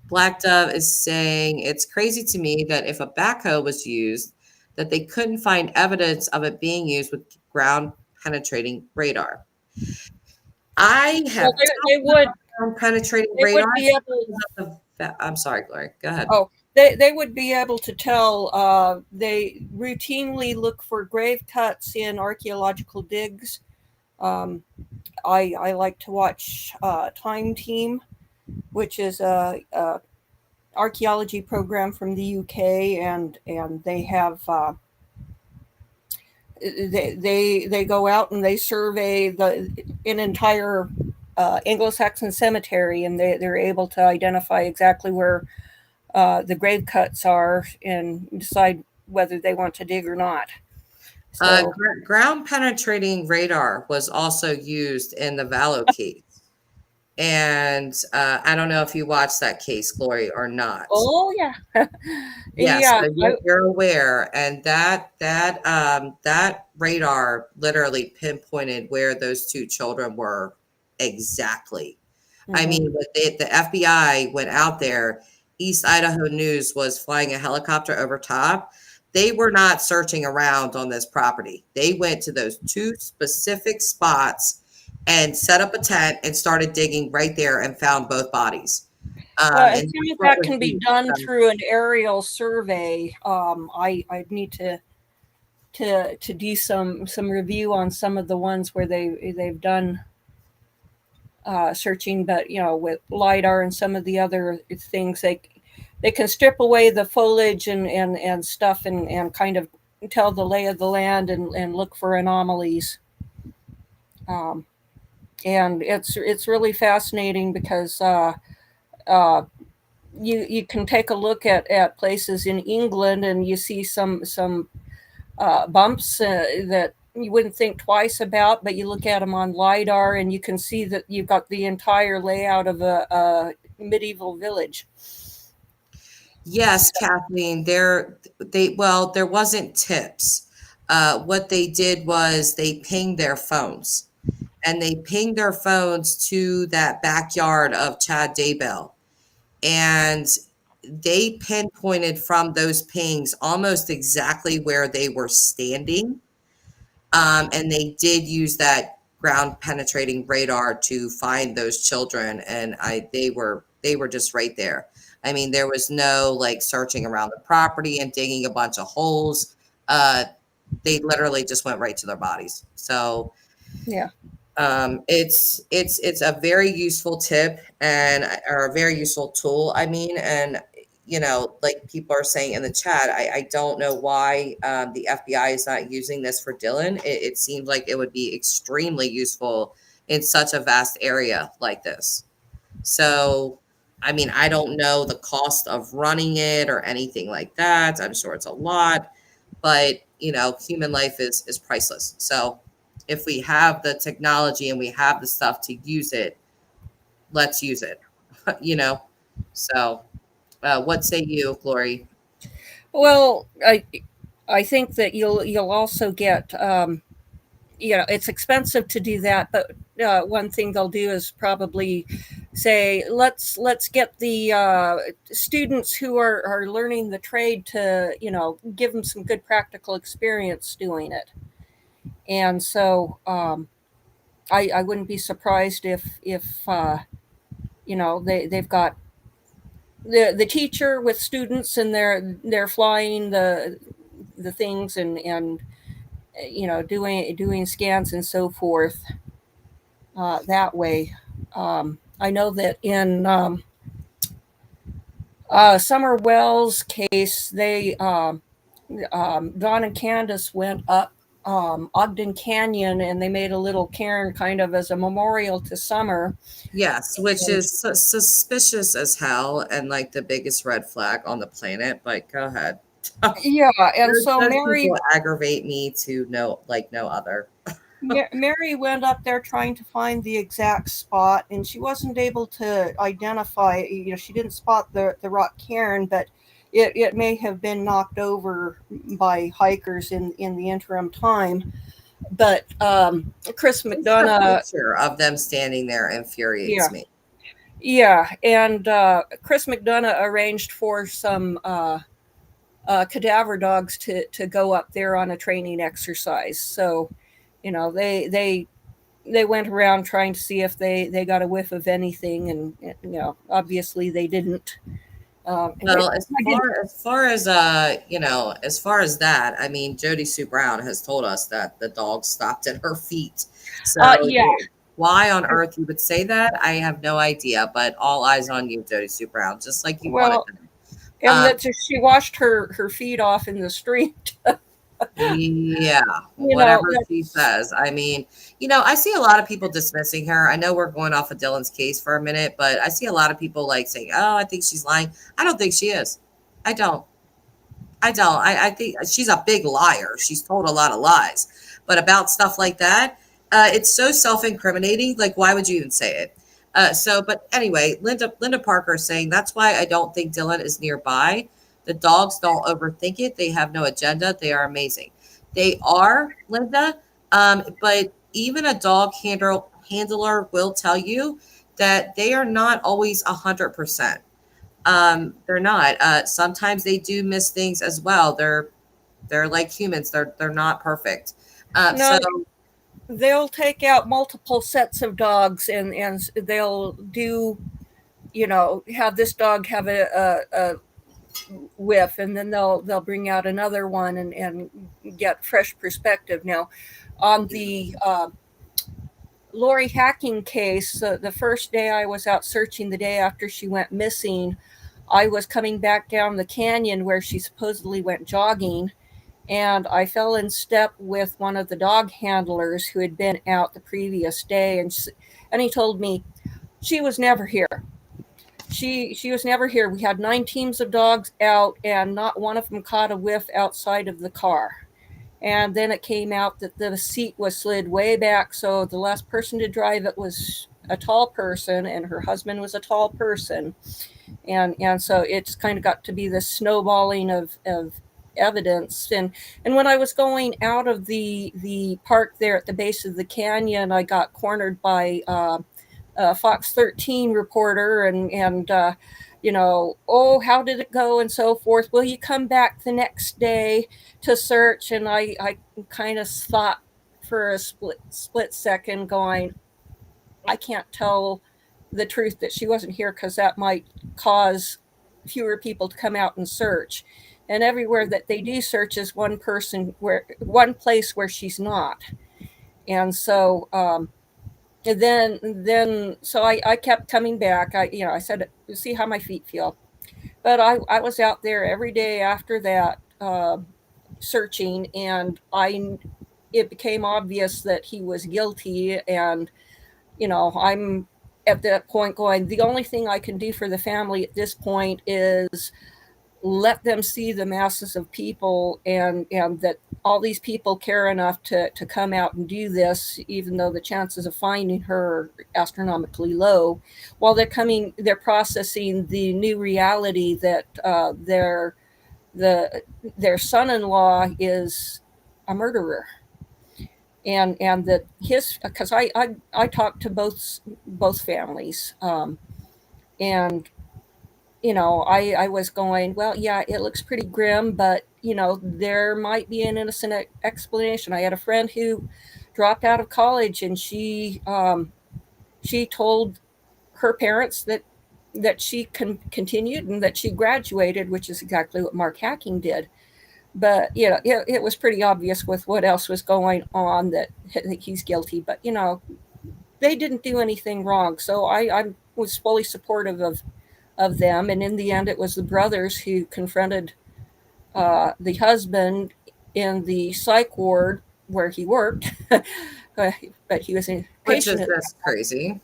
Black Dove is saying it's crazy to me that if a backhoe was used, that they couldn't find evidence of it being used with ground penetrating radar. I well, have they would ground penetrating they radar. would be able. I'm sorry, Gloria. Go ahead. Oh, they would be able to tell. They routinely look for grave cuts in archaeological digs. Um, I like to watch Time Team, which is a archaeology program from the UK, and they have they go out and they survey an entire Anglo-Saxon cemetery, and they're able to identify exactly where the grave cuts are and decide whether they want to dig or not. So Ground penetrating radar was also used in the Vallow case. And I don't know if you watched that case, Glory, or not. Oh yeah. Yes, Yeah. so you're aware, and that radar literally pinpointed where those two children were exactly. I Mhm. mean, when the FBI went out there, East Idaho News was flying a helicopter over top. They were not searching around on this property. They went to those two specific spots and set up a tent and started digging right there and found both bodies. Well, as And soon that's as what that was can be used. done through an aerial survey, I need to do some review on some of the ones where they've done searching, but with lidar and some of the other things, they can strip away the foliage and stuff and kind of tell the lay of the land and look for anomalies. Um, and it's really fascinating because uh, you can take a look at places in England and you see some bumps that you wouldn't think twice about, but you look at them on lidar and you can see that you've got the entire layout of a medieval village. Yes, Kathleen, there wasn't tips. What they did was they pinged their phones, and they pinged their phones to that backyard of Chad Daybell, and they pinpointed from those pings almost exactly where they were standing. And they did use that ground penetrating radar to find those children, and they were just right there. I mean, there was no like searching around the property and digging a bunch of holes. Uh, they literally just went right to their bodies. So Yeah. it's a very useful tip and or a very useful tool. I mean, and like people are saying in the chat, I don't know why the FBI is not using this for Dylan. It seems like it would be extremely useful in such a vast area like this. So, I mean, I don't know the cost of running it or anything like that. I'm sure it's a lot, but human life is priceless. So, if we have the technology and we have the stuff to use it, let's use it. you know. So, what say you, Glory? Well, I think that you'll also get it's expensive to do that, but one thing they'll do is probably say let's get the students who are learning the trade to give them some good practical experience doing it. And so I wouldn't be surprised if they've got the teacher with students and they're flying the things and doing scans and so forth that way. I know that in Summer Wells' case, they Don and Candace went up Ogden Canyon and they made a little cairn kind of as a memorial to Summer. Yes, which And is suspicious as hell and like the biggest red flag on the planet. But go ahead. yeah, and so Those people aggravate me to no other. Mary went up there trying to find the exact spot, and she wasn't able to identify. She didn't spot the rock cairn, but it may have been knocked over by hikers in the interim time. But Chris Just the McDonough, picture of them standing there infuriates yeah, me. yeah, and Chris McDonough arranged for some cadaver dogs to go up there on a training exercise. So, they went around trying to see if they got a whiff of anything, and obviously they didn't. Well, I didn't. as far as that, I mean, Jody Sue Brown has told us that the dog stopped at her feet. So Yeah. why on earth you would say that, I have no idea. But all eyes on you, Jody Sue Brown, just like you wanted Well, them. and that she washed her feet off in the street. Yeah, you know whatever she that's says. I mean, I see a lot of people dismissing her. I know we're going off of Dylan's case for a minute, but I see a lot of people like saying, "Oh, I think she's lying." I don't think she is. I don't. I don't. I think she's a big liar. She's told a lot of lies. But about stuff like that, it's so self-incriminating. Like, why would you even say it? But anyway, Linda Parker is saying that's why I don't think Dylan is nearby. The dogs don't overthink it. They have no agenda. They are amazing. They are, Linda. But even a handler will tell you that they are not always 100%. They're not. Sometimes they do miss things as well. They're like humans. They're not perfect. So No, they'll take out multiple sets of dogs, and they'll do, have this dog have a whiff, and then they'll bring out another one, and get fresh perspective. Now, on the Lori Hacking case, the first day I was out searching, the day after she went missing, I was coming back down the canyon where she supposedly went jogging, and I fell in step with one of the dog handlers who had been out the previous day, and he told me she was never here. She was never here. We had 9 teams of dogs out, and not one of them caught a whiff outside of the car. And then it came out that the seat was slid way back, so the last person to drive it was a tall person, and her husband was a tall person. And so it's kind of got to be this snowballing of evidence. And when I was going out of the park there at the base of the canyon, I got cornered by Fox 13 reporter, and oh, how did it go, and so forth. Will you come back the next day to search? And I kind of thought for a split second, going, I can't tell the truth that she wasn't here, because that might cause fewer people to come out and search. And everywhere that they do search is one place where she's not. And so so I kept coming back. I said, see how my feet feel. But I was out there every day after that, searching, and it became obvious that he was guilty. And I'm at that point going, the only thing I can do for the family at this point is let them see the masses of people, and that all these people care enough to come out and do this, even though the chances of finding her are astronomically low, while they're processing the new reality that their son-in-law is a murderer. And that because I talked to both families, and I was going, well, yeah, it looks pretty grim, but there might be an innocent explanation. I had a friend who dropped out of college, and she told her parents that she continued and that she graduated, which is exactly what Mark Hacking did. But it was pretty obvious with what else was going on that he's guilty. But they didn't do anything wrong, so I was fully supportive of them. And in the end, it was the brothers who confronted the husband in the psych ward where he worked, but he was a which patient. is just crazy.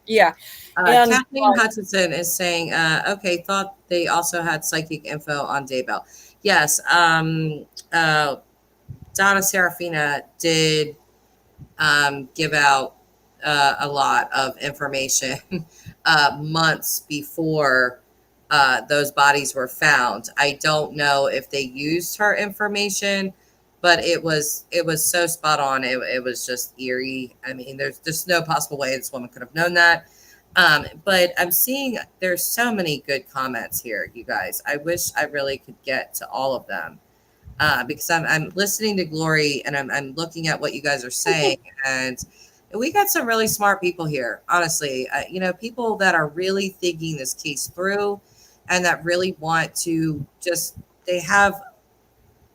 Yeah. And Kathleen Hutchinson is saying, okay, thought they also had psychic info on Daybell. Yes. Donna Serafina did give out a lot of information months before those bodies were found. I don't know if they used her information, but it was so spot on. It was just eerie. I mean, there's just no possible way this woman could have known that. But I'm seeing there's so many good comments here, you guys. I wish I really could get to all of them. Because I'm listening to Glory, and I'm looking at what you guys are saying, and we got some really smart people here, honestly. People that are really thinking this case through, and that really want to they have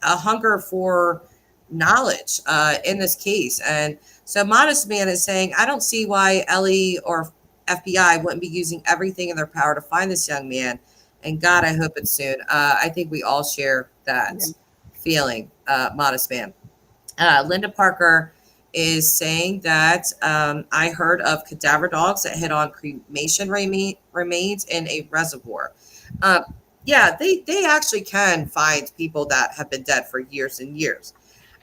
a hunger for knowledge in this case. And so Modest Man is saying, I don't see why Ellie or FBI wouldn't be using everything in their power to find this young man. And God, I hope it's soon. I think we all share that feeling, Modest Man. Linda Parker is saying that I heard of cadaver dogs that hit on cremation remains in a reservoir. Yeah, they actually can find people that have been dead for years and years.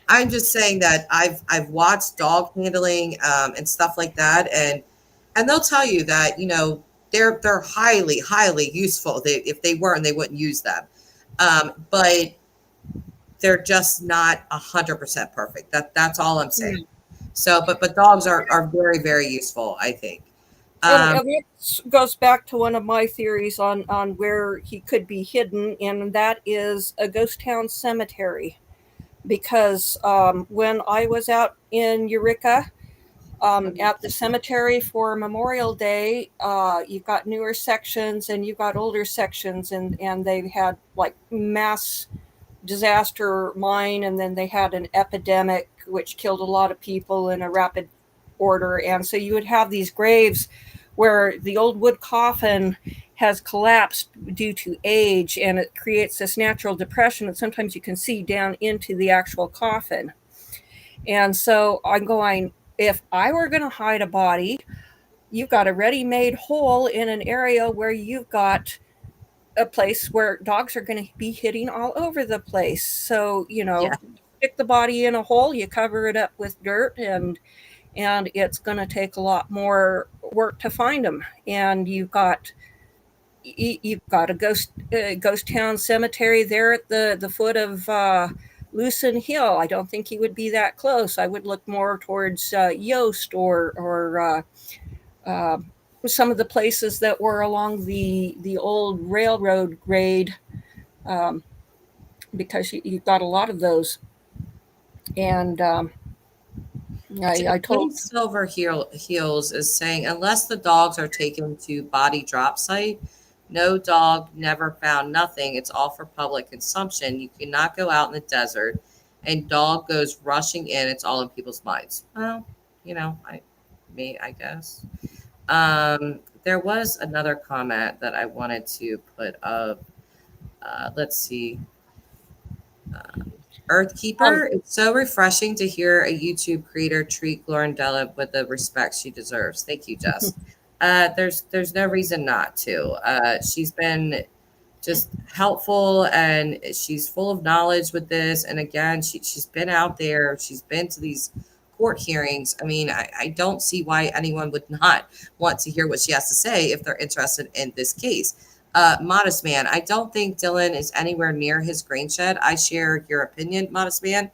I'm just saying that I've watched dog handling and stuff like that, and and they'll tell you that, they're highly useful. If they weren't, they wouldn't use them. But they're just not 100% perfect. That's all I'm saying. So, but dogs are very useful, I think. Um, And this goes back to one of my theories on where he could be hidden, and that is a ghost town cemetery. Because when I was out in Eureka at the cemetery for Memorial Day, you've got newer sections and you've got older sections, and they've had like mass disaster mine, and then they had an epidemic which killed a lot of people in a rapid order. And so you would have these graves where the old wood coffin has collapsed due to age, and it creates this natural depression that sometimes you can see down into the actual coffin. And so I'm going, if I were going to hide a body, you've got a ready-made hole in an area where you've got a place where dogs are going to be hitting all over the place. So, yeah, stick the body in a hole, you cover it up with dirt, and it's going to take a lot more work to find them. And you've got a ghost town cemetery there at the foot of Lucin Hill. I don't think he would be that close. I would look more towards Yost or uh, some of the places that were along the old railroad grade, um, because you've got a lot of those. And I Jane told Silver Heels is saying, unless the dogs are taken to body drop site, no dog never found nothing. It's all for public consumption. You cannot go out in the desert and dog goes rushing in. It's all in people's minds. Well, I guess. There was another comment that I wanted to put up. Let's see. um, Earthkeeper, it's so refreshing to hear a YouTube creator treat glorindellen with the respect she deserves. Thank you, Jess. There's no reason not to. She's been just helpful and she's full of knowledge with this. And again, she's been out there. She's been to these court hearings. I mean, I don't see why anyone would not want to hear what she has to say if they're interested in this case. Modest Man, I don't think Dylan is anywhere near his grain shed. I share your opinion, Modest Man.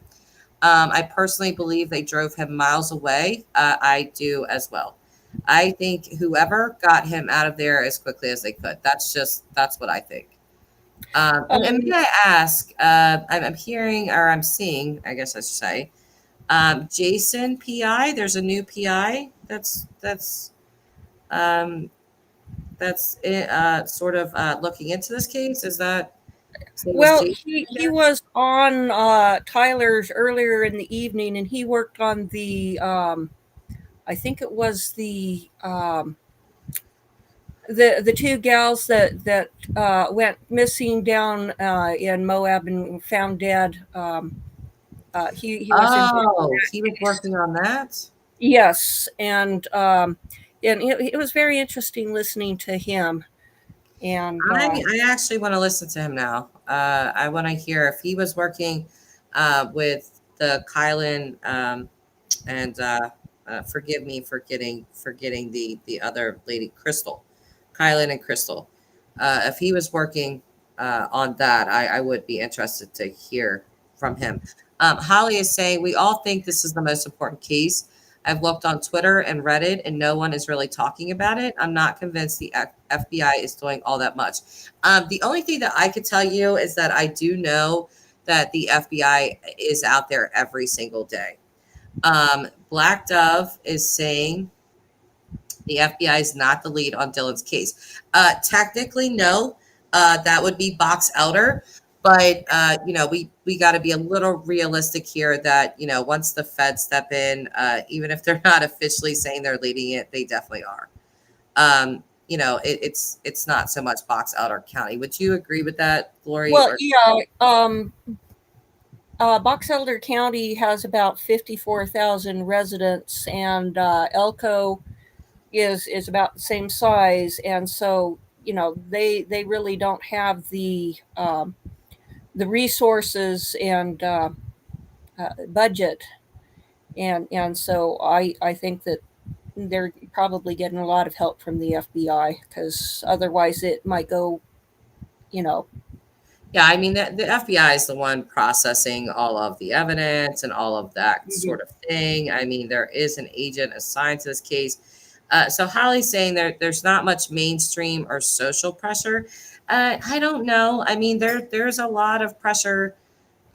I personally believe they drove him miles away. I do as well. I think whoever got him out of there as quickly as they could. That's what I think. And may I ask, I'm hearing or I'm seeing, I guess I should say, Jason PI. There's a new PI um, that's sort of looking into this case. Is that his name was well, Jason he again? was on Tyler's earlier in the evening, and he worked on I think it was the two gals that went missing down in Moab and found dead. He was involved in Oh, he was that case. working on that. Yes, and it was very interesting listening to him. And I actually want to listen to him now. I want to hear if he was working with the Kylan and forgive me for forgetting the other lady, Crystal, Kylan and Crystal. If he was working on that, I would be interested to hear from him. Holly is saying we all think this is the most important case. I've looked on Twitter and Reddit, and no one is really talking about it. I'm not convinced the FBI is doing all that much. The only thing that I could tell you is that I do know that the FBI is out there every single day. Black Dove is saying the FBI is not the lead on Dylan's case. Technically, no. That would be Box Elder. But we got to be a little realistic here. That once the feds step in, even if they're not officially saying they're leading it, they definitely are. It's not so much Box Elder County. Would you agree with that, Glory? well, Or yeah, Box Elder County has about 54,000 residents, and Elko is about the same size, and so they really don't have the resources and budget, and so I think that they're probably getting a lot of help from the FBI, because otherwise it might go, you know. Yeah, I mean, the FBI is the one processing all of the evidence and all of that Mhm. sort of thing. I mean, there is an agent assigned to this case. So Holly's saying there's not much mainstream or social pressure. I don't know. I mean, there's a lot of pressure,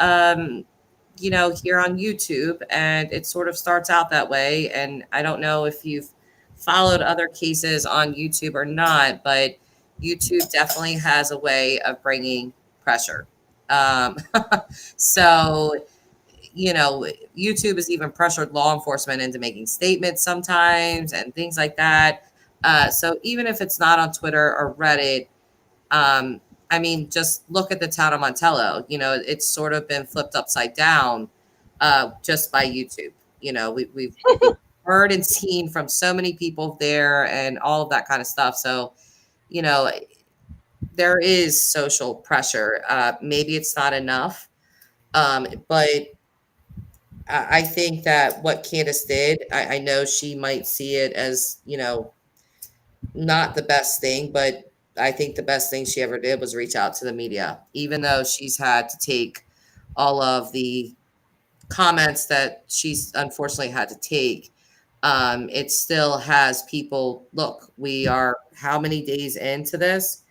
um, here on YouTube, and it sort of starts out that way. And I don't know if you've followed other cases on YouTube or not, but YouTube definitely has a way of bringing pressure. Um, so, YouTube has even pressured law enforcement into making statements sometimes and things like that. So even if it's not on Twitter or Reddit, um, I mean, just look at the town of Montello. It's sort of been flipped upside down just by YouTube. We've heard and seen from so many people there and all of that kind of stuff. So, you know, there is social pressure. Maybe it's not enough, but I think that what Candace did, I know she might see it as, not the best thing, but I think the best thing she ever did was reach out to the media, even though she's had to take all of the comments that she's unfortunately had to take. It still has people look, we are how many days into this?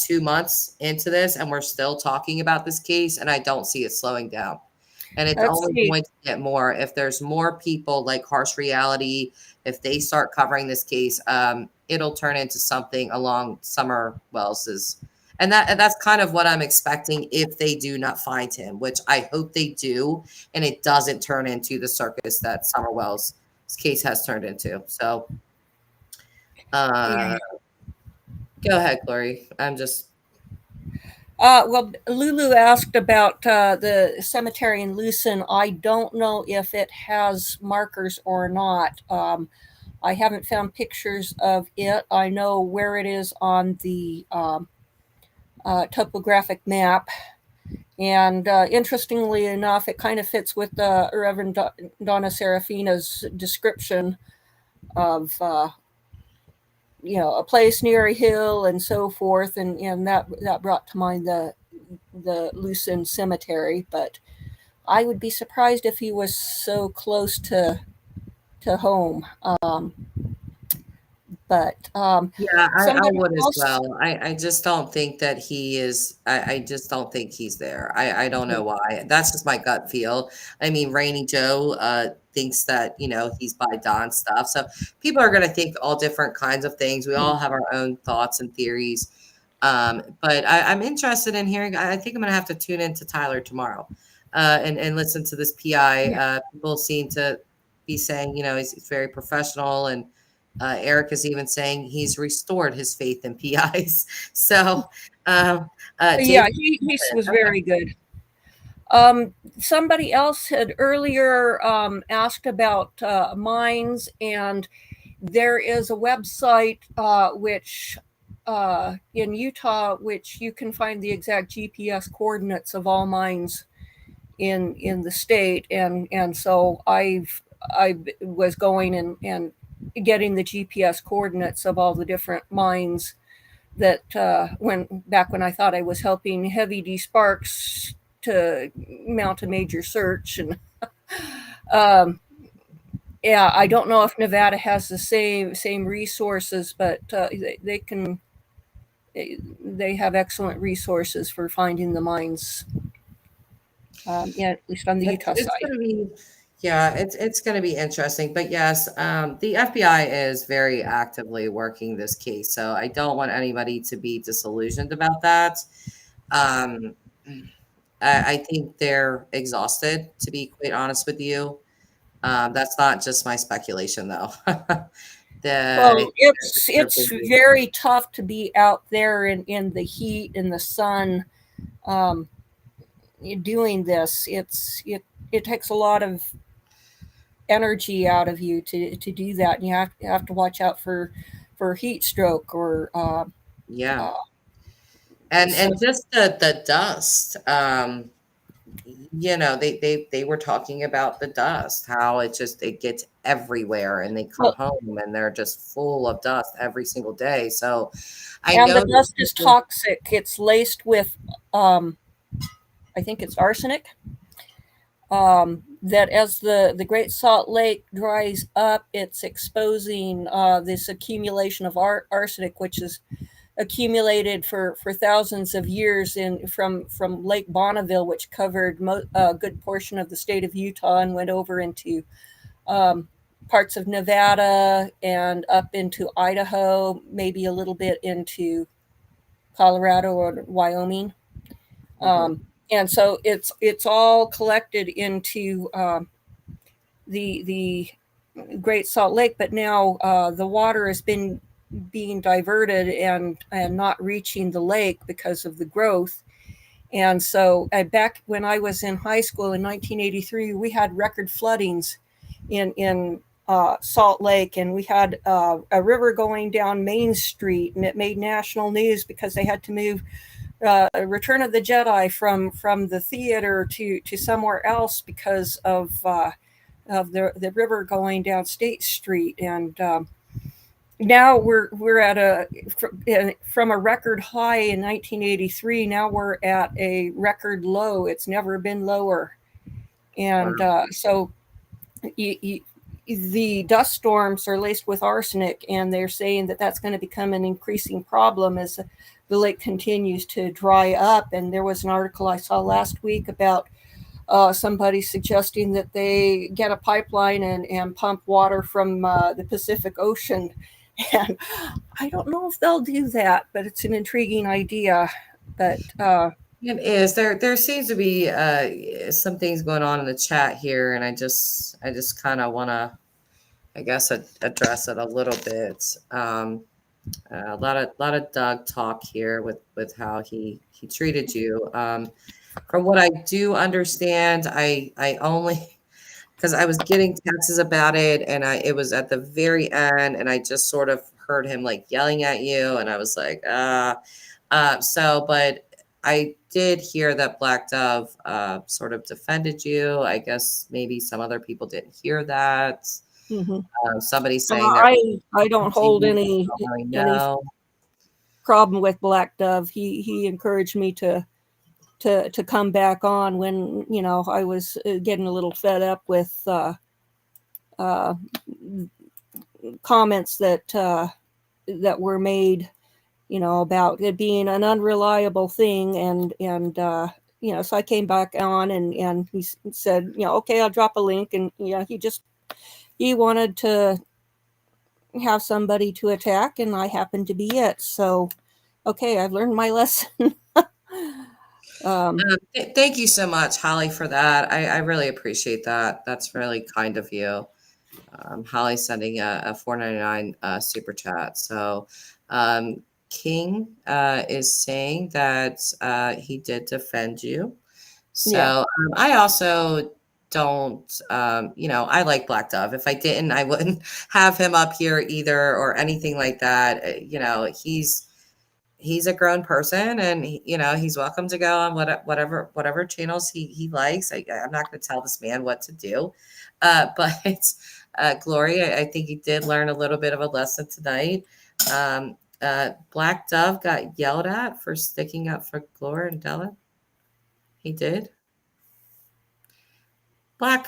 2 months into this, and we're still talking about this case, and I don't see it slowing down. And it's Let's only see. going to get more if there's more people like Harsh Reality, if they start covering this case, it'll turn into something along Summer Wells's. And that's kind of what I'm expecting if they do not find him, which I hope they do, and it doesn't turn into the circus that Summer Wells' case has turned into. So, Yeah. uh, go ahead, Glory. I'm just Well, Lulu asked about the cemetery in Lucin. I don't know if it has markers or not. I haven't found pictures of it. I know where it is on the topographic map. And interestingly enough, it kind of fits with Reverend Donna Serafina's description of, a place near a hill and so forth. And that brought to mind the Lucin Cemetery. But I would be surprised if he was so close to home. But Yeah, I somebody would as else. well. I just don't think that he is. I just don't think he's there. I don't know why. That's just my gut feel. I mean, Rainy Joe thinks that he's by Don stuff. So people are going to think all different kinds of things. We all have our own thoughts and theories. But I'm interested in hearing. I think I'm going to have to tune into Tyler tomorrow, and listen to this PI. People seem to be saying he's very professional, and Eric is even saying he's restored his faith in PIs. So, Yeah, James, he was very good. Somebody else had earlier asked about mines, and there is a website which in Utah, which you can find the exact GPS coordinates of all mines in the state, and so I was going and getting the GPS coordinates of all the different mines that when I thought I was helping Heavy D Sparks to mount a major search. And um, yeah, I don't know if Nevada has the same resources, but they can they have excellent resources for finding the mines. Yeah, at least on the it's Utah it's side. gonna be, yeah, it's gonna be interesting. But yes, the FBI is very actively working this case, so I don't want anybody to be disillusioned about that. Um, I think they're exhausted, to be quite honest with you. That's not just my speculation, though. Well, They're it's busy. very tough to be out there in the heat in the sun, um, doing this. It takes a lot of energy out of you to do that, and you have to watch out for heat stroke or Yeah. uh, And so. just the dust. they were talking about the dust, how it gets everywhere, and they come Well, home and they're just full of dust every single day. So I and know the that dust is people, toxic. It's laced with, um, I think it's arsenic. That as the Great Salt Lake dries up, it's exposing this accumulation of arsenic, which is accumulated for thousands of years from Lake Bonneville, which covered a good portion of the state of Utah and went over into um, parts of Nevada and up into Idaho, maybe a little bit into Colorado or Wyoming. Mhm, And so it's all collected into the Great Salt Lake, but now the water has been being diverted and not reaching the lake because of the growth. And so back when I was in high school in 1983, we had record floodings in Salt Lake, and we had a river going down Main Street, and it made national news because they had to move Return of the Jedi from the theater to somewhere else because of the river going down State Street. And now we're at from a record high in 1983. Now we're at a record low. It's never been lower. wow. And so you, the dust storms are laced with arsenic, and they're saying that that's going to become an increasing problem as the lake continues to dry up. And there was an article I saw last week about somebody suggesting that they get a pipeline and pump water from the Pacific Ocean. And I don't know if they'll do that, but it's an intriguing idea. But It is. There seems to be some things going on in the chat here, and I just kind of want to, I guess, address it a little bit. A lot of Doug talk here with how he treated you. From what I do understand, I only because I was getting texts about it, and it was at the very end, and I just sort of heard him like yelling at you, and I was like, but I did hear that Black Dove sort of defended you. I guess maybe some other people didn't hear that. mhm. Somebody saying that I don't hold you don't really any know. problem with Black Dove. He encouraged me to come back on when I was getting a little fed up with uh, comments that were made, about it being an unreliable thing, and so I came back on, and he said, okay, I'll drop a link, and he wanted to have somebody to attack, and I happened to be it. So, okay, I've learned my lesson. um, Thank you so much, Holly, for that. I really appreciate that. That's really kind of you. Holly sending a 4.99 super chat. So King is saying that he did defend you. So yeah. I also don't, I like Black Dove. If I didn't, I wouldn't have him up here either or anything like that. He's a grown person, and he's welcome to go on whatever channels he likes. I'm not going to tell this man what to do, but Gloria, I think he did learn a little bit of a lesson tonight. Black Dove got yelled at for sticking up for glorindellen. He did. Black,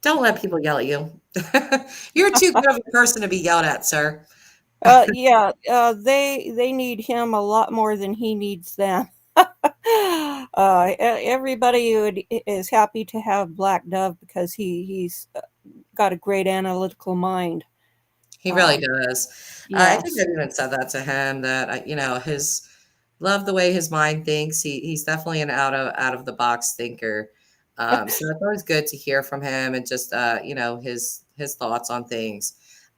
don't let people yell at you. You're too good of a person to be yelled at, sir. Yeah, they need him a lot more than he needs them. Everybody is happy to have Black Dove because he's got a great analytical mind. He really Um, does. I think yes. I even said that to him that his love the way his mind thinks. He's definitely an out of the box thinker. So it's always good to hear from him and just his thoughts on things.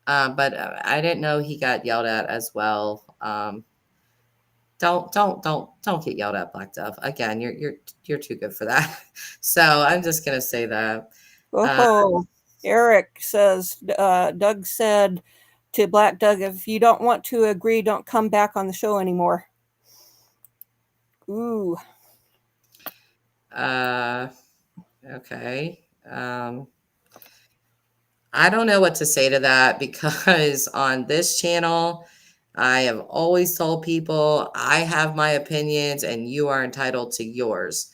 But I didn't know he got yelled at as well. Don't get yelled at, Black Dove. Again, you're too good for that. So I'm just gonna say that. Uh, Oh, Eric says, Doug said to Black Doug, if you don't want to agree, don't come back on the show anymore. Ooh. Uh, okay. I don't know what to say to that because on this channel, I have always told people I have my opinions and you are entitled to yours.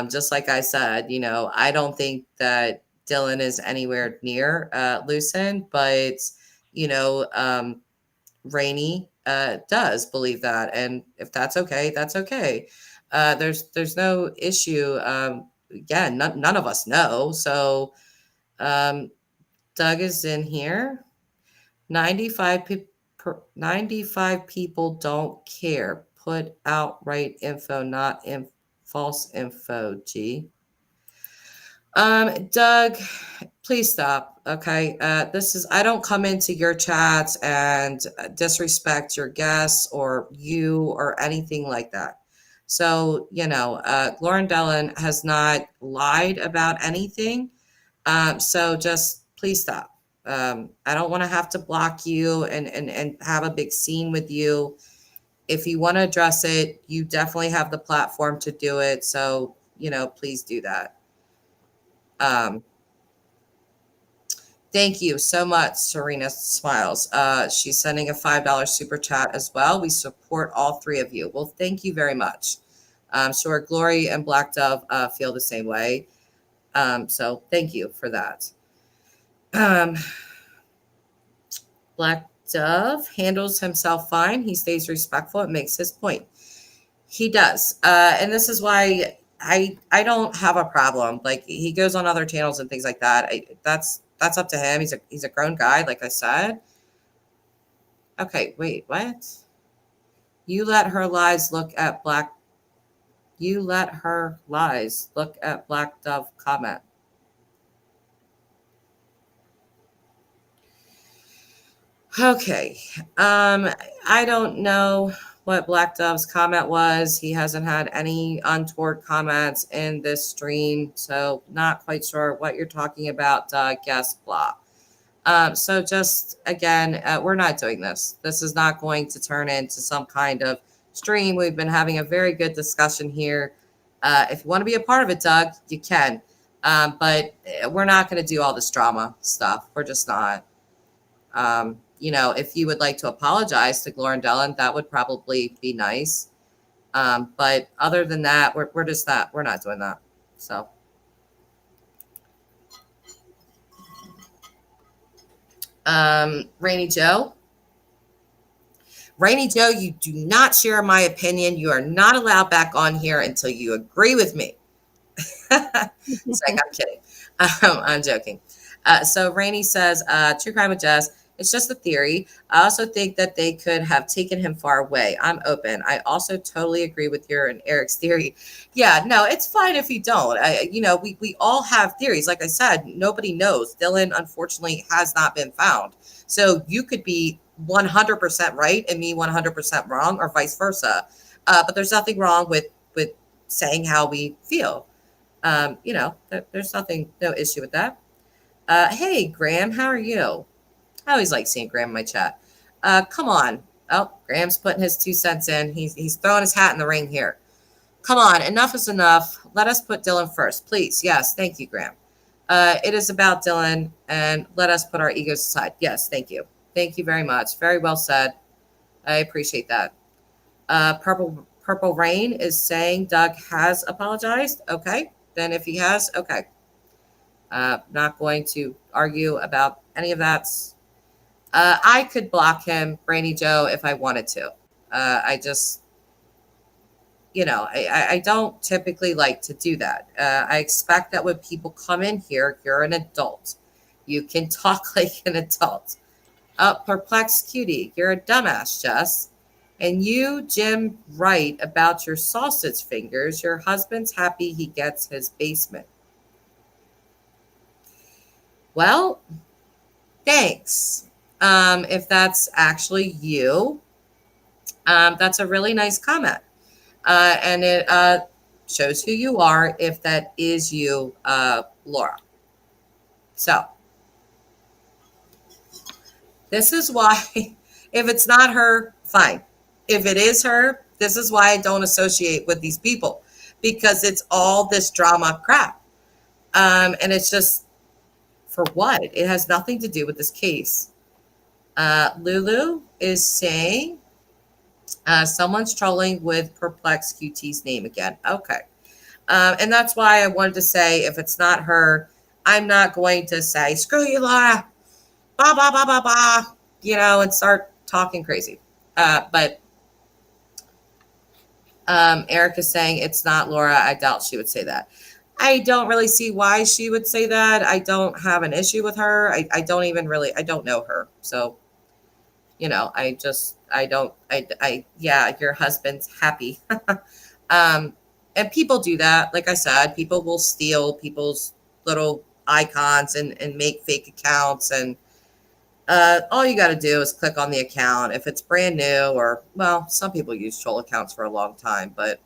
Just like I said, I don't think that Dylan is anywhere near Lucin, but, you know, um, Rainey does believe that. And if that's okay, that's okay. There's no issue. Again, none of us know. So, um, Doug is in here. 95 people don't care. Put out right info, not false info. G. Doug, please stop. Okay. I don't come into your chats and disrespect your guests or you or anything like that. So, glorindellen has not lied about anything. So just please stop. I don't want to have to block you and have a big scene with you. If you want to address it, you definitely have the platform to do it. So, please do that. Um, Thank you so much, Serena Smiles. She's sending a $5 super chat as well. We support all three of you. Well, thank you very much. Sure, Glory and Black Dove feel the same way. So thank you for that. Um, Black Dove handles himself fine. He stays respectful. It makes his point. He does. And this is why I don't have a problem. Like he goes on other channels and things like that. That's up to him. He's a grown guy, like I said. Okay, wait, what? You let her lies look at Black. You let her lies look at Black Dove comment. Okay. I don't know what Black Dove's comment was. He hasn't had any untoward comments in this stream, so not quite sure what you're talking about, guess blah. So just again, we're not doing this. This is not going to turn into some kind of stream. We've been having a very good discussion here. If you want to be a part of it, Doug, you can. But we're not going to do all this drama stuff. We're just not. If you would like to apologize to glorindellen, that would probably be nice. But other than that, we're just not. We're not doing that. So. Rainy Joe. Rainy Joe, you do not share my opinion. You are not allowed back on here until you agree with me. It's like, I'm kidding. I'm joking. So Rainy says, true crime with Jess. It's just a theory. I also think that they could have taken him far away. I'm open. I also totally agree with your and Eric's theory. Yeah, no, it's fine if you don't. We all have theories. Like I said, nobody knows. Dylan, unfortunately, has not been found. So you could be 100% right and me 100% wrong, or vice versa. But there's nothing wrong with saying how we feel. There's no issue with that. Hey, Graham, how are you? I always like seeing Graham in my chat. Come on. Oh, Graham's putting his 2 cents in. He's throwing his hat in the ring here. Come on. Enough is enough. Let us put Dylan first, please. Yes. Thank you, Graham. It is about Dylan, and let us put our egos aside. Yes. Thank you. Thank you very much. Very well said. I appreciate that. Purple Rain is saying Doug has apologized. Okay. Then if he has, okay. Not going to argue about any of that. I could block him, Brainy Joe, if I wanted to. I don't typically like to do that. I expect that when people come in here, you're an adult. You can talk like an adult. Perplexed cutie, you're a dumbass, Jess. And you, Jim, right about your sausage fingers. Your husband's happy he gets his basement. Well, thanks. If that's actually you, that's a really nice comment. And it shows who you are if that is you, Laura. So this is why, if it's not her, fine. If it is her, this is why I don't associate with these people. because it's all this drama crap. And it's just, for what? It has nothing to do with this case. Lulu is saying someone's trolling with Perplex QT's name again. Okay. And that's why I wanted to say, if it's not her, I'm not going to say, screw you, Laura, blah, blah, blah, blah, blah, and start talking crazy. But Eric is saying it's not Laura. I doubt she would say that. I don't really see why she would say that. I don't have an issue with her. I don't know her. So, yeah, your husband's happy. And people do that. Like I said, people will steal people's little icons and make fake accounts. And all you got to do is click on the account. If it's brand new, or, well, some people use troll accounts for a long time, but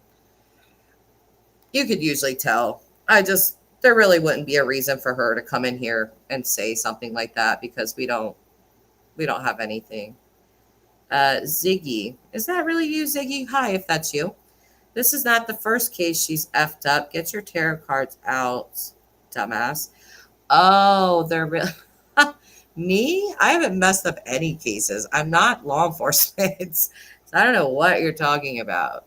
you could usually tell. There really wouldn't be a reason for her to come in here and say something like that, because we don't have anything. Ziggy, is that really you, Ziggy? Hi, if that's you. This is not the first case she's effed up. Get your tarot cards out, dumbass. Oh, they're really me? I haven't messed up any cases. I'm not law enforcement. So I don't know what you're talking about.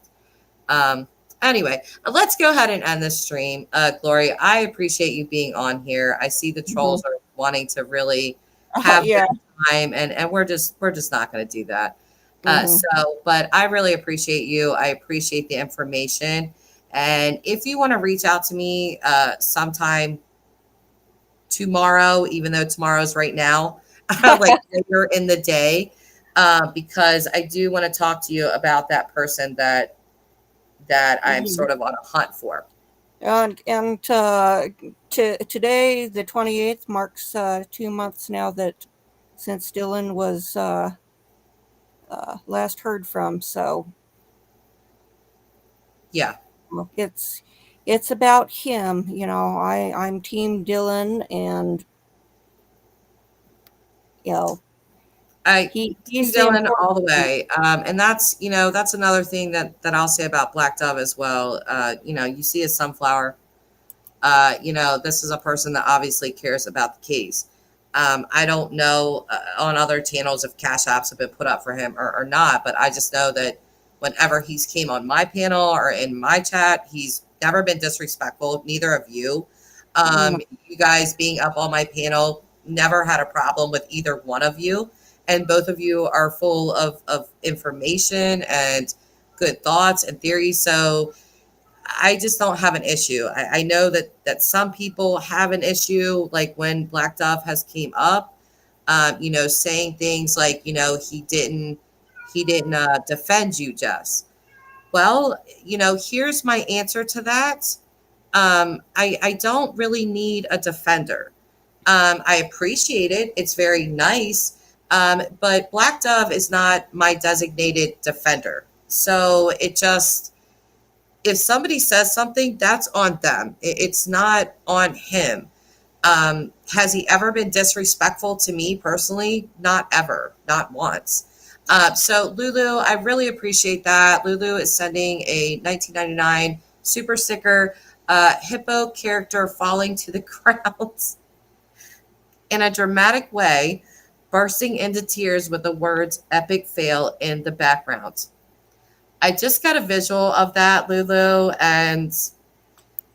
Anyway, let's go ahead and end this stream. Glory, I appreciate you being on here. I see the trolls are wanting to really have Yeah. time, and we're just not going to do that. But I really appreciate you. I appreciate the information. And if you want to reach out to me sometime tomorrow, even though tomorrow's right now, like later in the day, because I do want to talk to you about that person that I'm sort of on a hunt for. And today, the 28th, marks 2 months now since Dylan was last heard from. So yeah, it's about him. I'm Team Dylan, and he's Dylan all the way. And that's another thing that I'll say about Black Dove as well. You see a sunflower. This is a person that obviously cares about the case. I don't know on other channels if cash apps have been put up for him or not, but I just know that whenever he's came on my panel or in my chat, he's never been disrespectful. Neither of you. You guys being up on my panel, never had a problem with either one of you. And both of you are full of information and good thoughts and theories. So I just don't have an issue. I know that some people have an issue, like when Black Dove has came up, saying things like, he didn't defend you, Jess. Well, here's my answer to that. I don't really need a defender. I appreciate it. It's very nice. But Black Dove is not my designated defender. So if somebody says something, that's on them. It's not on him. Has he ever been disrespectful to me personally? Not ever, not once. So Lulu, I really appreciate that. Lulu is sending a 1999 super sticker, hippo character falling to the ground in a dramatic way, bursting into tears with the words epic fail in the background. I just got a visual of that, Lulu, and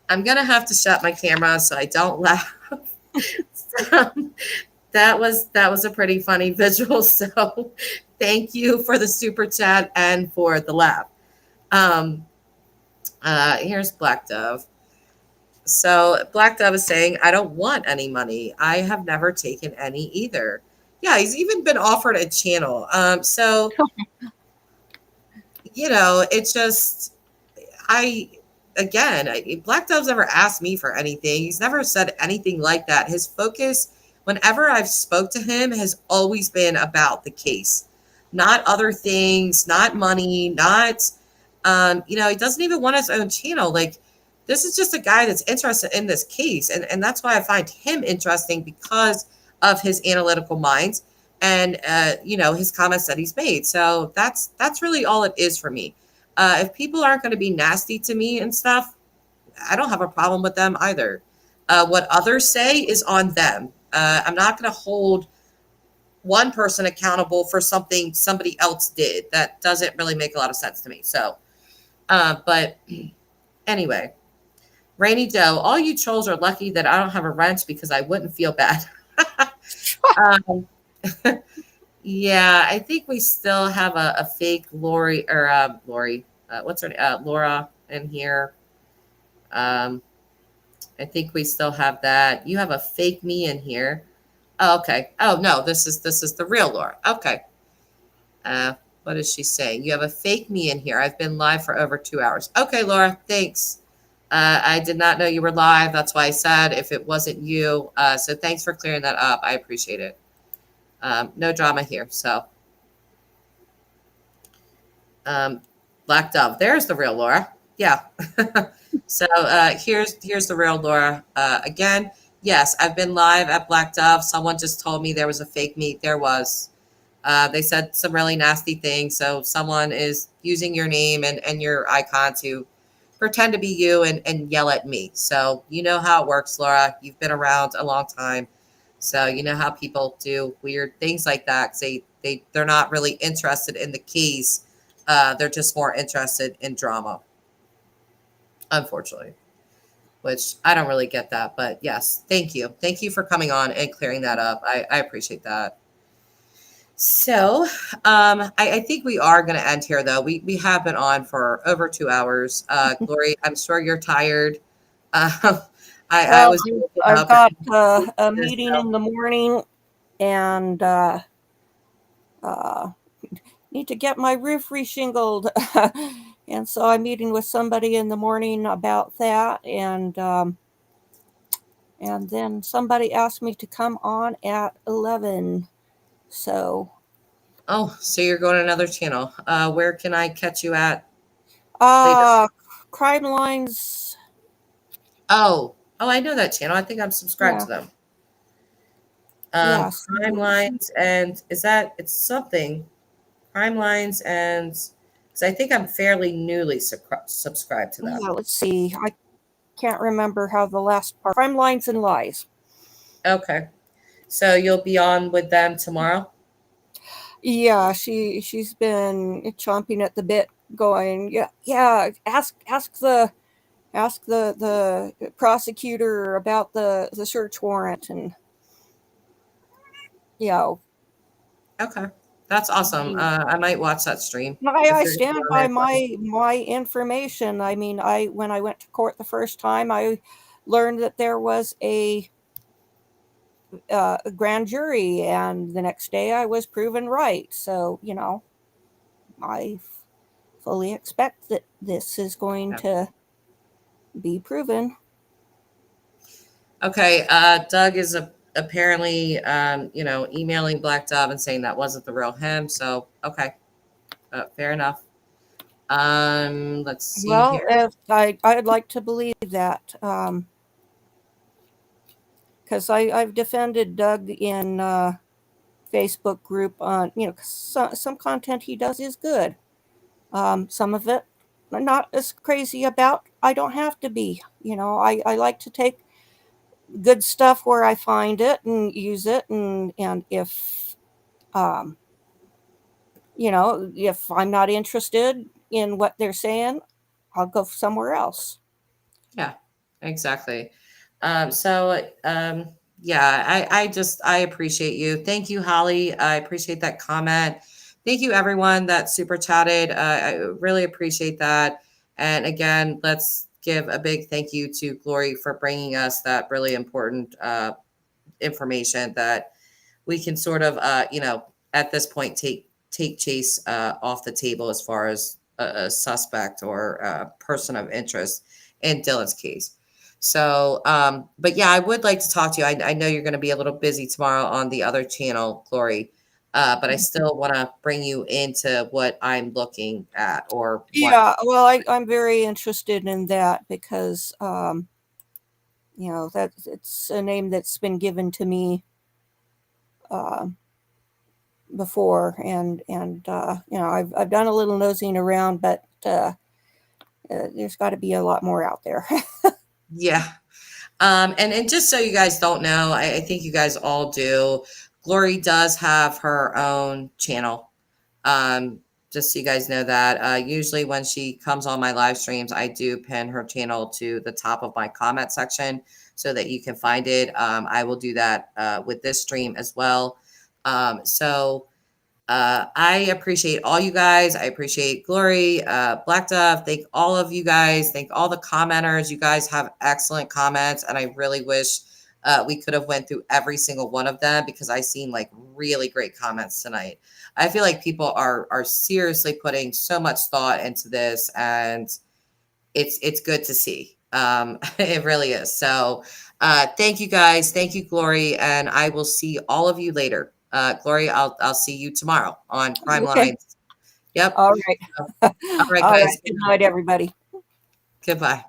I'm going to have to shut my camera so I don't laugh. So, that was a pretty funny visual. So thank you for the super chat and for the laugh. Here's Black Dove. So Black Dove is saying, I don't want any money. I have never taken any either. Yeah, he's even been offered a channel. So, it's just, Black Dove's never asked me for anything. He's never said anything like that. His focus, whenever I've spoke to him, has always been about the case, not other things, not money, not, he doesn't even want his own channel. Like, this is just a guy that's interested in this case. And that's why I find him interesting, because of his analytical mind and, his comments that he's made. So that's really all it is for me. If people aren't going to be nasty to me and stuff, I don't have a problem with them either. What others say is on them. I'm not going to hold one person accountable for something somebody else did. That doesn't really make a lot of sense to me. So, but anyway, Rainy Doe, all you trolls are lucky that I don't have a wrench because I wouldn't feel bad. um, yeah, I think we still have a fake Lori or Lori. What's her name? Laura in here. Um, I think we still have that. You have a fake me in here. Oh, okay. Oh no, this is the real Laura. Okay. Uh, what is she saying? You have a fake me in here. I've been live for over 2 hours. Okay, Laura, thanks. I did not know you were live. That's why I said if it wasn't you. So thanks for clearing that up. I appreciate it. No drama here. So, um, Black Dove. There's the real Laura. Yeah. So here's the real Laura. Again, yes, I've been live at Black Dove. Someone just told me there was a fake meet. There was. They said some really nasty things. So someone is using your name and your icon to pretend to be you and yell at me. So you know how it works, Laura. You've been around a long time. So you know how people do weird things like that. 'Cause they're not really interested in the keys. They're just more interested in drama, unfortunately, which I don't really get that. But yes, thank you. Thank you for coming on and clearing that up. I appreciate that. So I think we are going to end here, though. We have been on for over 2 hours. Glory, I'm sure you're tired. Uh, I Well, was waking I've up and got a meeting so, in the morning, and uh, need to get my roof reshingled. And so I'm meeting with somebody in the morning about that, and then somebody asked me to come on at 11. So, oh, so you're going to another channel. Where can I catch you at later? uh, Crime Lines, Oh, I know that channel. I think I'm subscribed yeah, to them. yeah. Crime Lines and is that it's something Crime Lines and because I think I'm fairly newly subscribed to them. Yeah, let's see. I can't remember how the last part. Crime Lines and Lies. Okay, so you'll be on with them tomorrow. Yeah, she's been chomping at the bit, going, yeah, yeah. Ask the prosecutor about the search warrant, and you know, Okay, that's awesome. the, I might watch that stream if I you're gonna be stand on by there for me. my information. I mean, I when I went to court the first time, I learned that there was a grand jury, and the next day I was proven right. So I fully expect that this is going Yeah. to be proven. Okay, Doug is apparently, emailing Black Dove and saying that wasn't the real him. So, okay, fair enough. Let's see Well, here. if I'd like to believe that, because I've defended Doug in Facebook group on, 'cause some content he does is good. Some of it I'm not as crazy about. I don't have to be. I like to take good stuff where I find it and use it, and um, if I'm not interested in what they're saying, I'll go somewhere else. Yeah, exactly. So, yeah, I appreciate you. Thank you, Holly. I appreciate that comment. Thank you, everyone that super chatted. I really appreciate that. And again, let's give a big thank you to Glory for bringing us that really important information that we can sort of, at this point, take Chase off the table as far as a suspect or a person of interest in Dylan's case. So, but yeah, I would like to talk to you. I know you're going to be a little busy tomorrow on the other channel, Glory, but I still want to bring you into what I'm looking at or what. Yeah, well, I'm very interested in that because that it's a name that's been given to me uh, before, and I've done a little nosing around, but There's got to be a lot more out there. Yeah. And just so you guys don't know, I think you guys all do. Glory does have her own channel. Just so you guys know that. Usually when she comes on my live streams, I do pin her channel to the top of my comment section so that you can find it. I will do that with this stream as well. So I appreciate all you guys. I appreciate Glory, Black Dove. Thank all of you guys. Thank all the commenters. You guys have excellent comments, and I really wish we could have went through every single one of them because I seen like really great comments tonight. I feel like people are seriously putting so much thought into this, and it's good to see. It really is. So thank you guys. Thank you, Glory, and I will see all of you later. Glory, I'll see you tomorrow on Crime Okay. Lines. Yep. All right. All right, All guys. right. Good night, everybody. Goodbye.